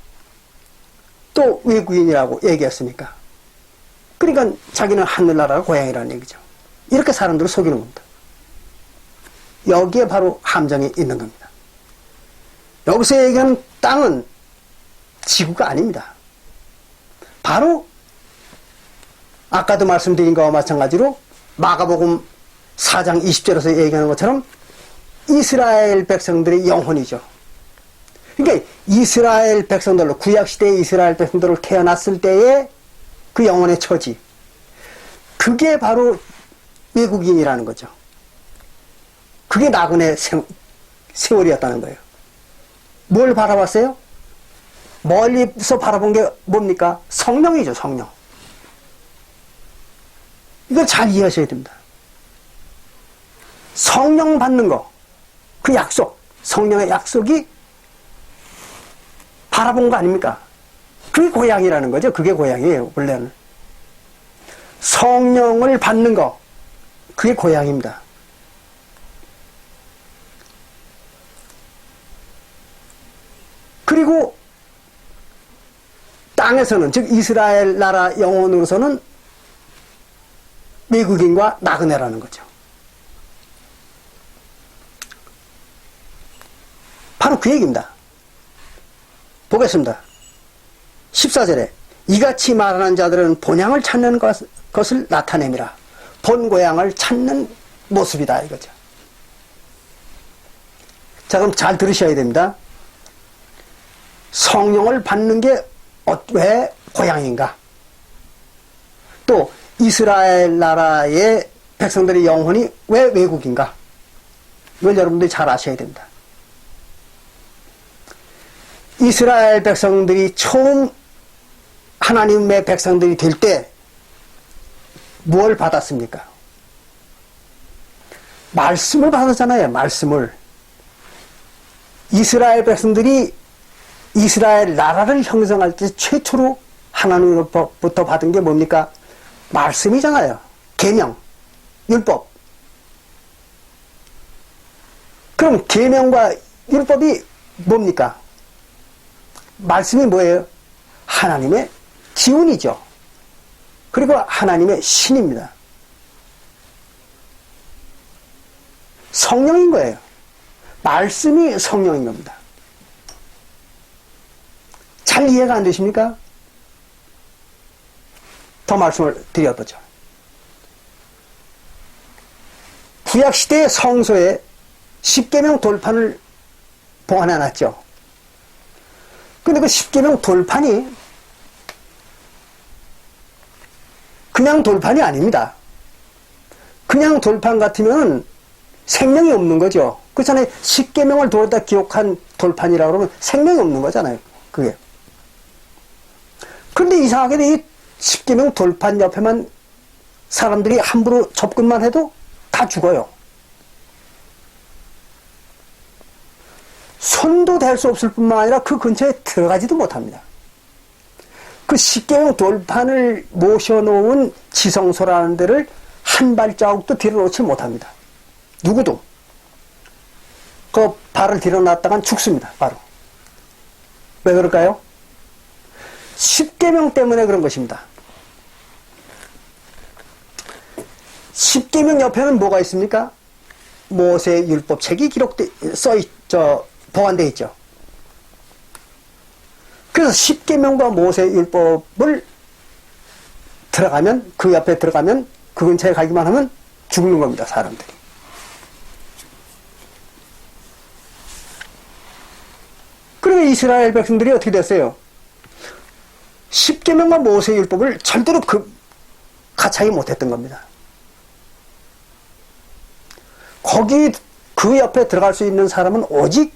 또 외국인이라고 얘기했으니까. 그러니까 자기는 하늘나라가 고향이라는 얘기죠. 이렇게 사람들을 속이는 겁니다. 여기에 바로 함정이 있는 겁니다. 여기서 얘기하는 땅은 지구가 아닙니다. 바로 아까도 말씀드린 것과 마찬가지로 마가복음 4장 20절에서 얘기하는 것처럼 이스라엘 백성들의 영혼이죠. 그러니까 이스라엘 백성들로, 구약시대의 이스라엘 백성들을 태어났을 때의 그 영혼의 처지, 그게 바로 외국인이라는 거죠. 그게 나그네 세월이었다는 거예요. 뭘 바라봤어요? 멀리서 바라본 게 뭡니까? 성령이죠, 성령. 이걸 잘 이해하셔야 됩니다. 성령 받는 거, 그 약속, 성령의 약속이 바라본 거 아닙니까? 그게 고향이라는 거죠. 그게 고향이에요, 원래는. 성령을 받는 거, 그게 고향입니다. 그리고 땅에서는, 즉 이스라엘 나라 영혼으로서는 외국인과 나그네라는 거죠. 바로 그 얘기입니다. 보겠습니다. 14절에 이같이 말하는 자들은 본향을 찾는 것을 나타내미라. 본 고향을 찾는 모습이다 이거죠. 자, 그럼 잘 들으셔야 됩니다. 성령을 받는 게 왜 고향인가? 또 이스라엘 나라의 백성들의 영혼이 왜 외국인가? 이걸 여러분들이 잘 아셔야 됩니다. 이스라엘 백성들이 처음 하나님의 백성들이 될 때 뭘 받았습니까? 말씀을 받았잖아요. 말씀을. 이스라엘 백성들이 이스라엘 나라를 형성할 때 최초로 하나님으로부터 받은 게 뭡니까? 말씀이잖아요. 계명, 율법. 그럼 계명과 율법이 뭡니까? 말씀이 뭐예요? 하나님의 기운이죠. 그리고 하나님의 신입니다. 성령인 거예요. 말씀이 성령인 겁니다. 잘 이해가 안 되십니까? 더 말씀을 드려보죠. 구약시대의 성소에 십계명 돌판을 보관해놨죠. 근데 그 십계명 돌판이 그냥 돌판이 아닙니다. 그냥 돌판 같으면 생명이 없는 거죠. 그렇잖아요. 십계명을 돌다 기록한 돌판이라고 그러면 생명이 없는 거잖아요. 그게. 그런데 이상하게 이 십계명 돌판 옆에만 사람들이 함부로 접근만 해도 다 죽어요. 손도 댈 수 없을 뿐만 아니라 그 근처에 들어가지도 못합니다. 그 십계명 돌판을 모셔놓은 지성소라는 데를 한 발자국도 뒤로 놓지 못합니다. 누구도. 그 발을 뒤로 놨다간 죽습니다. 바로. 왜 그럴까요? 십계명 때문에 그런 것입니다. 십계명 옆에는 뭐가 있습니까? 모세의 율법책이 보관되어 있죠. 그래서 십계명과 모세의 율법을 들어가면, 그 옆에 들어가면, 그 근처에 가기만 하면 죽는 겁니다, 사람들이. 그러면 이스라엘 백성들이 어떻게 됐어요? 십계명과 모세의 율법을 절대로 가차이 못했던 겁니다. 거기 그 옆에 들어갈 수 있는 사람은 오직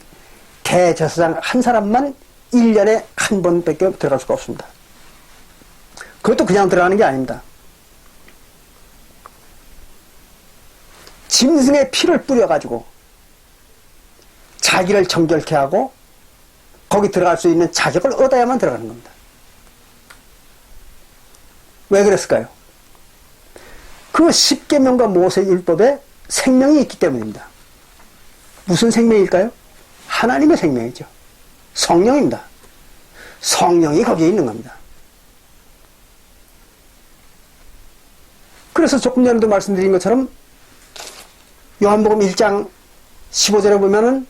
대제사장 한 사람만 1년에 한 번밖에 들어갈 수가 없습니다. 그것도 그냥 들어가는 게 아닙니다. 짐승의 피를 뿌려가지고 자기를 정결케 하고 거기 들어갈 수 있는 자격을 얻어야만 들어가는 겁니다. 왜 그랬을까요? 그 십계명과 모세 율법에 생명이 있기 때문입니다. 무슨 생명일까요? 하나님의 생명이죠. 성령입니다. 성령이 거기에 있는 겁니다. 그래서 조금 전에도 말씀드린 것처럼 요한복음 1장 15절에 보면은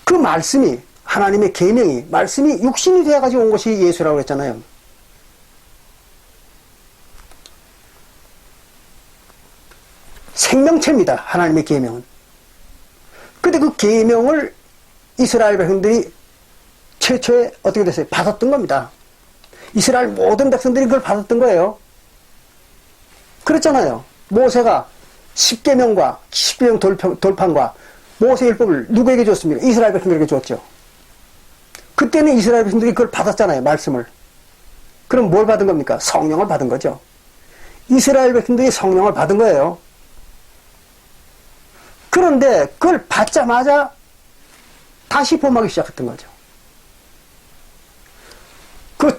그 말씀이, 하나님의 계명이, 말씀이 육신이 되어가지고 온 것이 예수라고 했잖아요. 생명체입니다. 하나님의 계명은. 근데 그 계명을 이스라엘 백성들이 최초에 어떻게 됐어요? 받았던 겁니다. 이스라엘 모든 백성들이 그걸 받았던 거예요. 그랬잖아요. 모세가 십계명과 십계명 돌판과 모세율법을 누구에게 줬습니까? 이스라엘 백성들에게 줬죠. 그때는 이스라엘 백성들이 그걸 받았잖아요. 말씀을. 그럼 뭘 받은 겁니까? 성령을 받은 거죠. 이스라엘 백성들이 성령을 받은 거예요. 그런데 그걸 받자마자 다시 범하기 시작했던 거죠. 그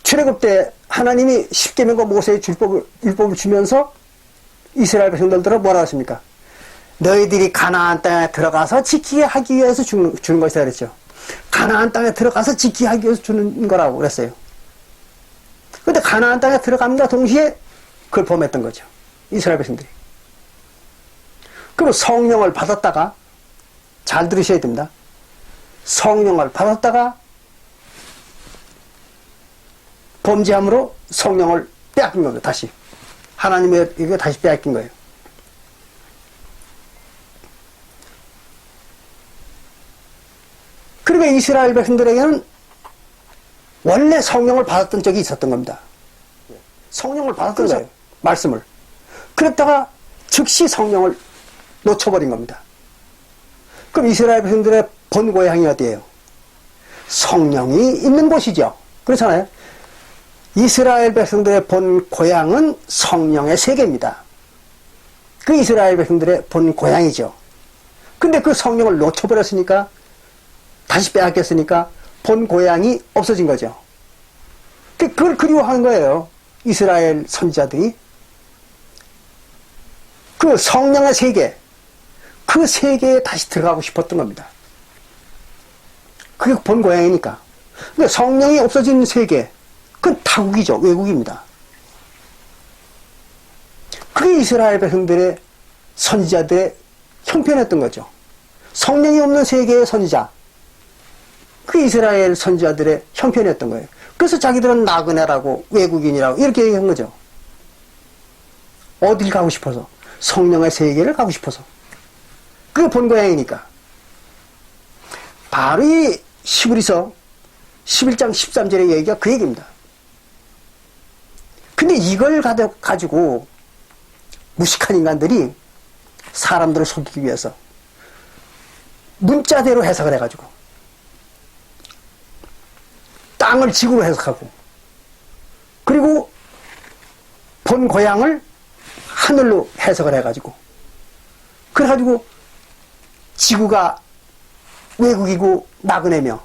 출애굽 때 하나님이 십계명과 모세의 율법을 주면서 이스라엘 백성들한테 뭐라고 했습니까? 너희들이 가나안 땅에 들어가서 지키게 하기 위해서 주는 것이다 그랬죠. 가나안 땅에 들어가서 지키게 하기 위해서 주는 거라고 그랬어요. 근데 가나안 땅에 들어감과 동시에 그걸 범했던 거죠. 이스라엘 백성들이. 그럼 성령을 받았다가, 잘 들으셔야 됩니다. 성령을 받았다가 범죄함으로 성령을 빼앗긴 겁니다. 다시. 하나님의 이거 다시 빼앗긴 거예요. 그러니까 이스라엘 백성들에게는 원래 성령을 받았던 적이 있었던 겁니다. 성령을 받았던 거예요. 말씀을. 그랬다가 즉시 성령을 놓쳐버린 겁니다. 그럼 이스라엘 백성들의 본 고향이 어디예요? 성령이 있는 곳이죠. 그렇잖아요. 이스라엘 백성들의 본 고향은 성령의 세계입니다. 그 이스라엘 백성들의 본 고향이죠. 근데 그 성령을 놓쳐버렸으니까, 다시 빼앗겼으니까 본 고향이 없어진 거죠. 그걸 그리워하는 거예요. 이스라엘 선지자들이. 그 성령의 세계, 그 세계에 다시 들어가고 싶었던 겁니다. 그게 본 고향이니까. 근데 성령이 없어진 세계, 그건 타국이죠. 외국입니다. 그게 이스라엘 백성들의 선지자들의 형편이었던 거죠. 성령이 없는 세계의 선지자, 그게 이스라엘 선지자들의 형편이었던 거예요. 그래서 자기들은 나그네라고, 외국인이라고 이렇게 얘기한 거죠. 어딜 가고 싶어서? 성령의 세계를 가고 싶어서. 그게 본 고향이니까. 바로 이 히브리서 11장 13절의 얘기가 그 얘기입니다. 근데 이걸 가지고 무식한 인간들이 사람들을 속이기 위해서 문자대로 해석을 해가지고 땅을 지구로 해석하고 그리고 본 고향을 하늘로 해석을 해가지고 그래가지고 지구가 외국이고 나그네며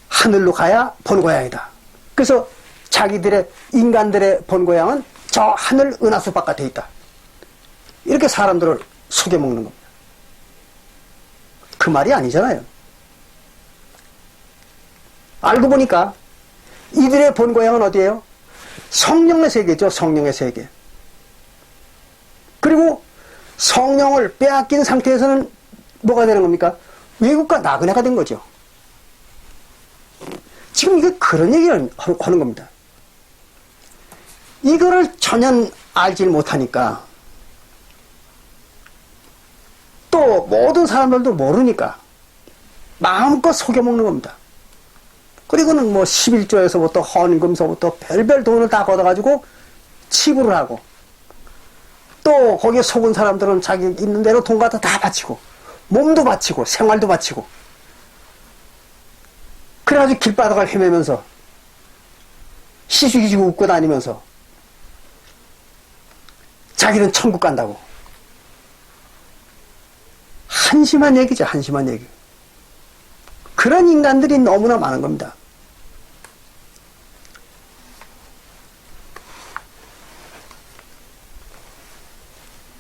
하늘로 가야 본 고향이다. 그래서 자기들의 인간들의 본 고향은 저 하늘 은하수 바깥에 있다. 이렇게 사람들을 속여먹는 겁니다. 그 말이 아니잖아요. 알고 보니까 이들의 본 고향은 어디예요? 성령의 세계죠. 성령의 세계. 그리고 성령을 빼앗긴 상태에서는 뭐가 되는 겁니까? 외국과 나그네가 된 거죠. 지금 이게 그런 얘기를 하는 겁니다. 이거를 전혀 알지 못하니까 또 모든 사람들도 모르니까 마음껏 속여먹는 겁니다. 그리고는 뭐 11조에서부터 헌금서부터 별별 돈을 다 걷어가지고 치부를 하고 또 거기에 속은 사람들은 자기 있는 대로 돈 갖다 다 바치고 몸도 바치고 생활도 바치고 그래가지고 길바닥을 헤매면서 시주기지고 웃고 다니면서 자기는 천국 간다고. 한심한 얘기죠. 한심한 얘기. 그런 인간들이 너무나 많은 겁니다.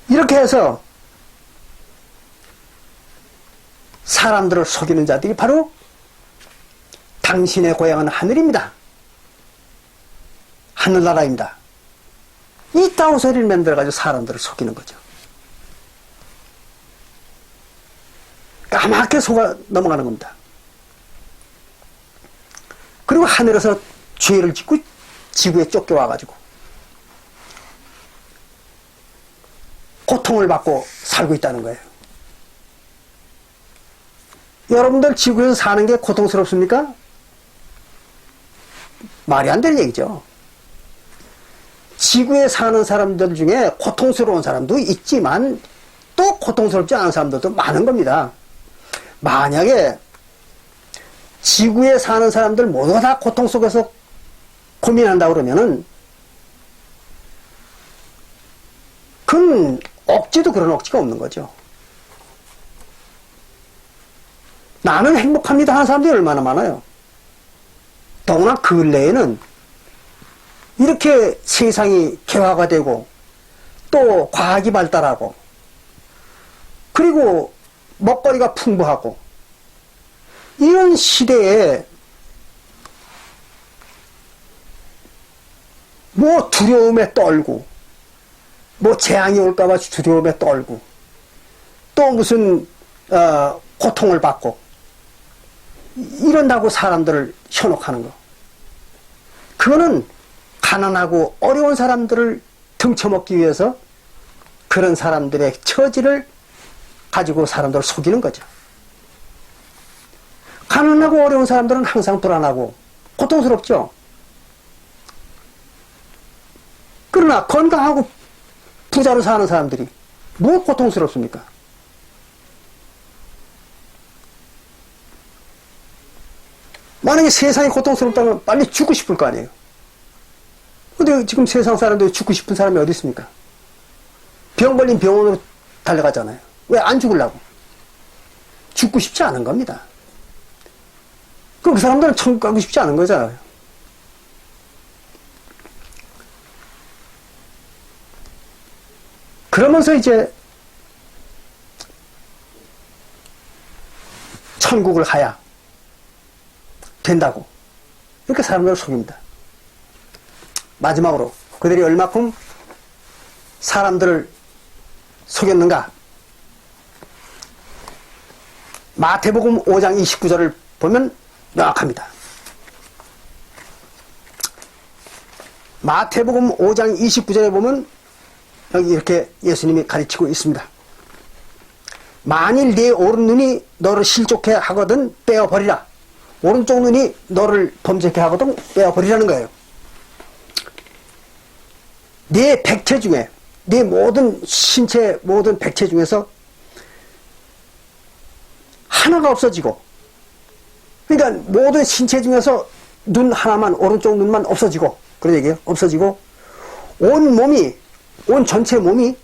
이렇게 해서 사람들을 속이는 자들이 바로 당신의 고향은 하늘입니다. 하늘나라입니다. 이따오 소리를 만들어가지고 사람들을 속이는 거죠. 까맣게 속아 넘어가는 겁니다. 그리고 하늘에서 죄를 짓고 지구에 쫓겨와가지고 고통을 받고 살고 있다는 거예요. 여러분들 지구에서 사는 게 고통스럽습니까? 말이 안 될 얘기죠. 지구에 사는 사람들 중에 고통스러운 사람도 있지만 또 고통스럽지 않은 사람들도 많은 겁니다. 만약에 지구에 사는 사람들 모두가 다 고통 속에서 고민한다 그러면은 그건 억지도 그런 억지가 없는 거죠. 나는 행복합니다 하는 사람들이 얼마나 많아요. 더구나 근래에는 이렇게 세상이 개화가 되고 또 과학이 발달하고 그리고 먹거리가 풍부하고 이런 시대에 뭐 두려움에 떨고 뭐 재앙이 올까봐 두려움에 떨고 또 무슨 고통을 받고 이런다고 사람들을 현혹하는 거, 그거는 가난하고 어려운 사람들을 등쳐먹기 위해서 그런 사람들의 처지를 가지고 사람들을 속이는 거죠. 가난하고 어려운 사람들은 항상 불안하고 고통스럽죠. 그러나 건강하고 부자로 사는 사람들이 뭐 고통스럽습니까? 만약에 세상이 고통스럽다면 빨리 죽고 싶을 거 아니에요. 근데 지금 세상 사람들이 죽고 싶은 사람이 어디 있습니까? 병 걸린 병원으로 달려가잖아요. 왜 안 죽으려고? 죽고 싶지 않은 겁니다. 그럼 그 사람들은 천국 가고 싶지 않은 거잖아요. 그러면서 이제 천국을 가야 된다고 이렇게 사람들을 속입니다. 마지막으로 그들이 얼마큼 사람들을 속였는가? 마태복음 5장 29절을 보면 명확합니다. 마태복음 5장 29절에 보면 여기 이렇게 예수님이 가르치고 있습니다. 만일 네 오른 눈이 너를 실족해 하거든 떼어버리라. 오른쪽 눈이 너를 범죄케 하거든 떼어버리라는 거예요. 네 백체 중에 네 모든 신체, 모든 백체 중에서 하나가 없어지고, 그러니까 모든 신체 중에서 눈 하나만, 오른쪽 눈만 없어지고, 그런 얘기예요. 없어지고, 온 몸이, 온 전체 몸이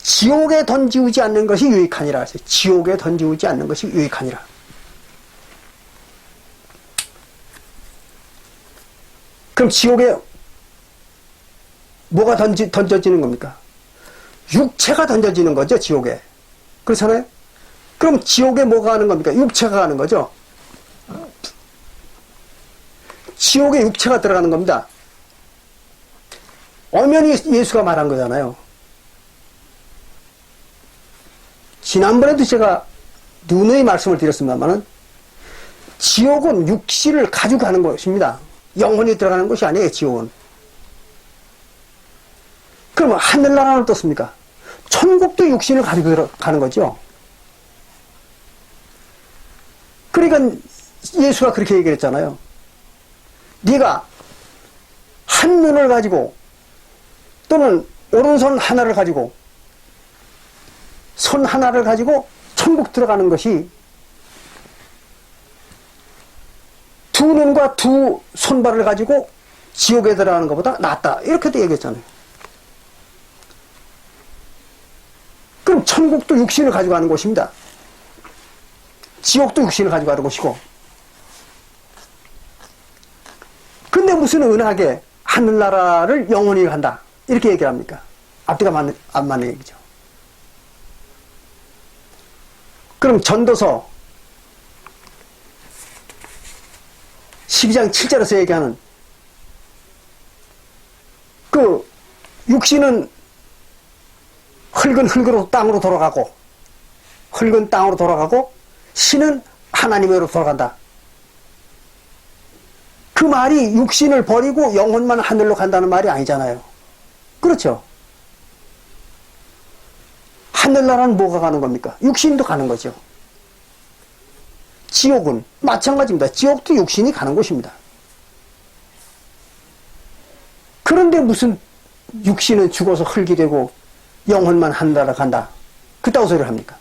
지옥에 던지우지 않는 것이 유익하니라 했어요. 지옥에 던지우지 않는 것이 유익하니라. 그럼 지옥에 뭐가 던져지는 겁니까? 육체가 던져지는 거죠, 지옥에. 그렇잖아요? 그럼 지옥에 뭐가 가는 겁니까? 육체가 가는 거죠. 지옥에 육체가 들어가는 겁니다. 엄연히 예수가 말한 거잖아요. 지난번에도 제가 누누이 말씀을 드렸습니다만은 지옥은 육신을 가지고 가는 것입니다. 영혼이 들어가는 것이 아니에요, 지옥은. 그러면 하늘나라는 어떻습니까? 천국도 육신을 가지고 들어가는 거죠. 그러니까 예수가 그렇게 얘기를 했잖아요. 네가 한 눈을 가지고 또는 오른손 하나를 가지고 손 하나를 가지고 천국 들어가는 것이 두 눈과 두 손발을 가지고 지옥에 들어가는 것보다 낫다. 이렇게도 얘기했잖아요. 그럼 천국도 육신을 가지고 가는 곳입니다. 지옥도 육신을 가지고 가는 곳이고. 근데 무슨 은하계 하늘나라를 영원히 간다. 이렇게 얘기를 합니까? 앞뒤가 안 맞는 얘기죠. 그럼 전도서 12장 7절에서 얘기하는 그 육신은 흙은 흙으로 땅으로 돌아가고 흙은 땅으로 돌아가고 신은 하나님으로 돌아간다. 그 말이 육신을 버리고 영혼만 하늘로 간다는 말이 아니잖아요. 그렇죠? 하늘나라는 뭐가 가는 겁니까? 육신도 가는 거죠. 지옥은 마찬가지입니다. 지옥도 육신이 가는 곳입니다. 그런데 무슨 육신은 죽어서 흙이 되고 영혼만 하늘나라 간다. 그따구 소리를 합니까?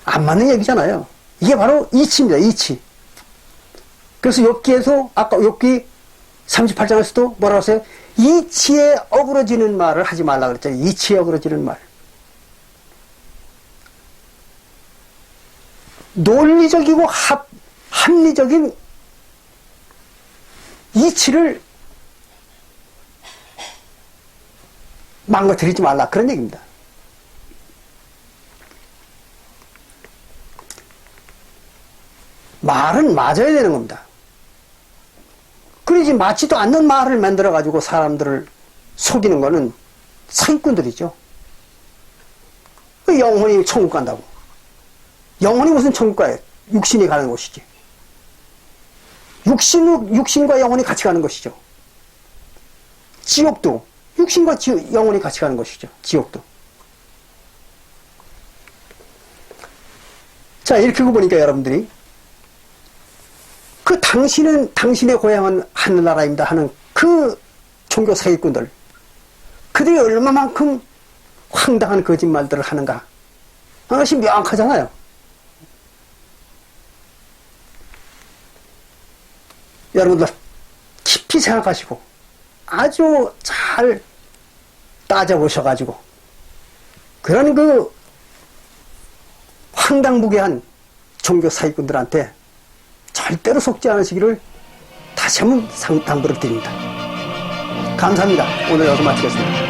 안 맞는 얘기잖아요. 이게 바로 이치입니다. 이치. 그래서 욥기에서 아까 욥기 38장에서도 뭐라고 했어요? 이치에 어그러지는 말을 하지 말라 그랬잖아요. 이치에 어그러지는 말. 논리적이고 합리적인 이치를 망가뜨리지 말라. 그런 얘기입니다. 말은 맞아야 되는 겁니다. 그러지 맞지도 않는 말을 만들어가지고 사람들을 속이는 거는 사기꾼들이죠. 영혼이 천국 간다고. 영혼이 무슨 천국 가요? 육신이 가는 곳이지. 육신과 영혼이 같이 가는 것이죠. 지옥도 육신과 영혼이 같이 가는 것이죠. 지옥도. 자, 이렇게 보니까 여러분들이 그 당신의 고향은 하늘나라입니다 하는 그 종교 사기꾼들, 그들이 얼마만큼 황당한 거짓말들을 하는가. 그것이 명확하잖아요. 여러분들 깊이 생각하시고 아주 잘 따져보셔가지고 그런 그 황당무계한 종교 사기꾼들한테 절대로 속지 않으시기를 다시 한번 당부를 드립니다. 감사합니다. 오늘 여기서 마치겠습니다.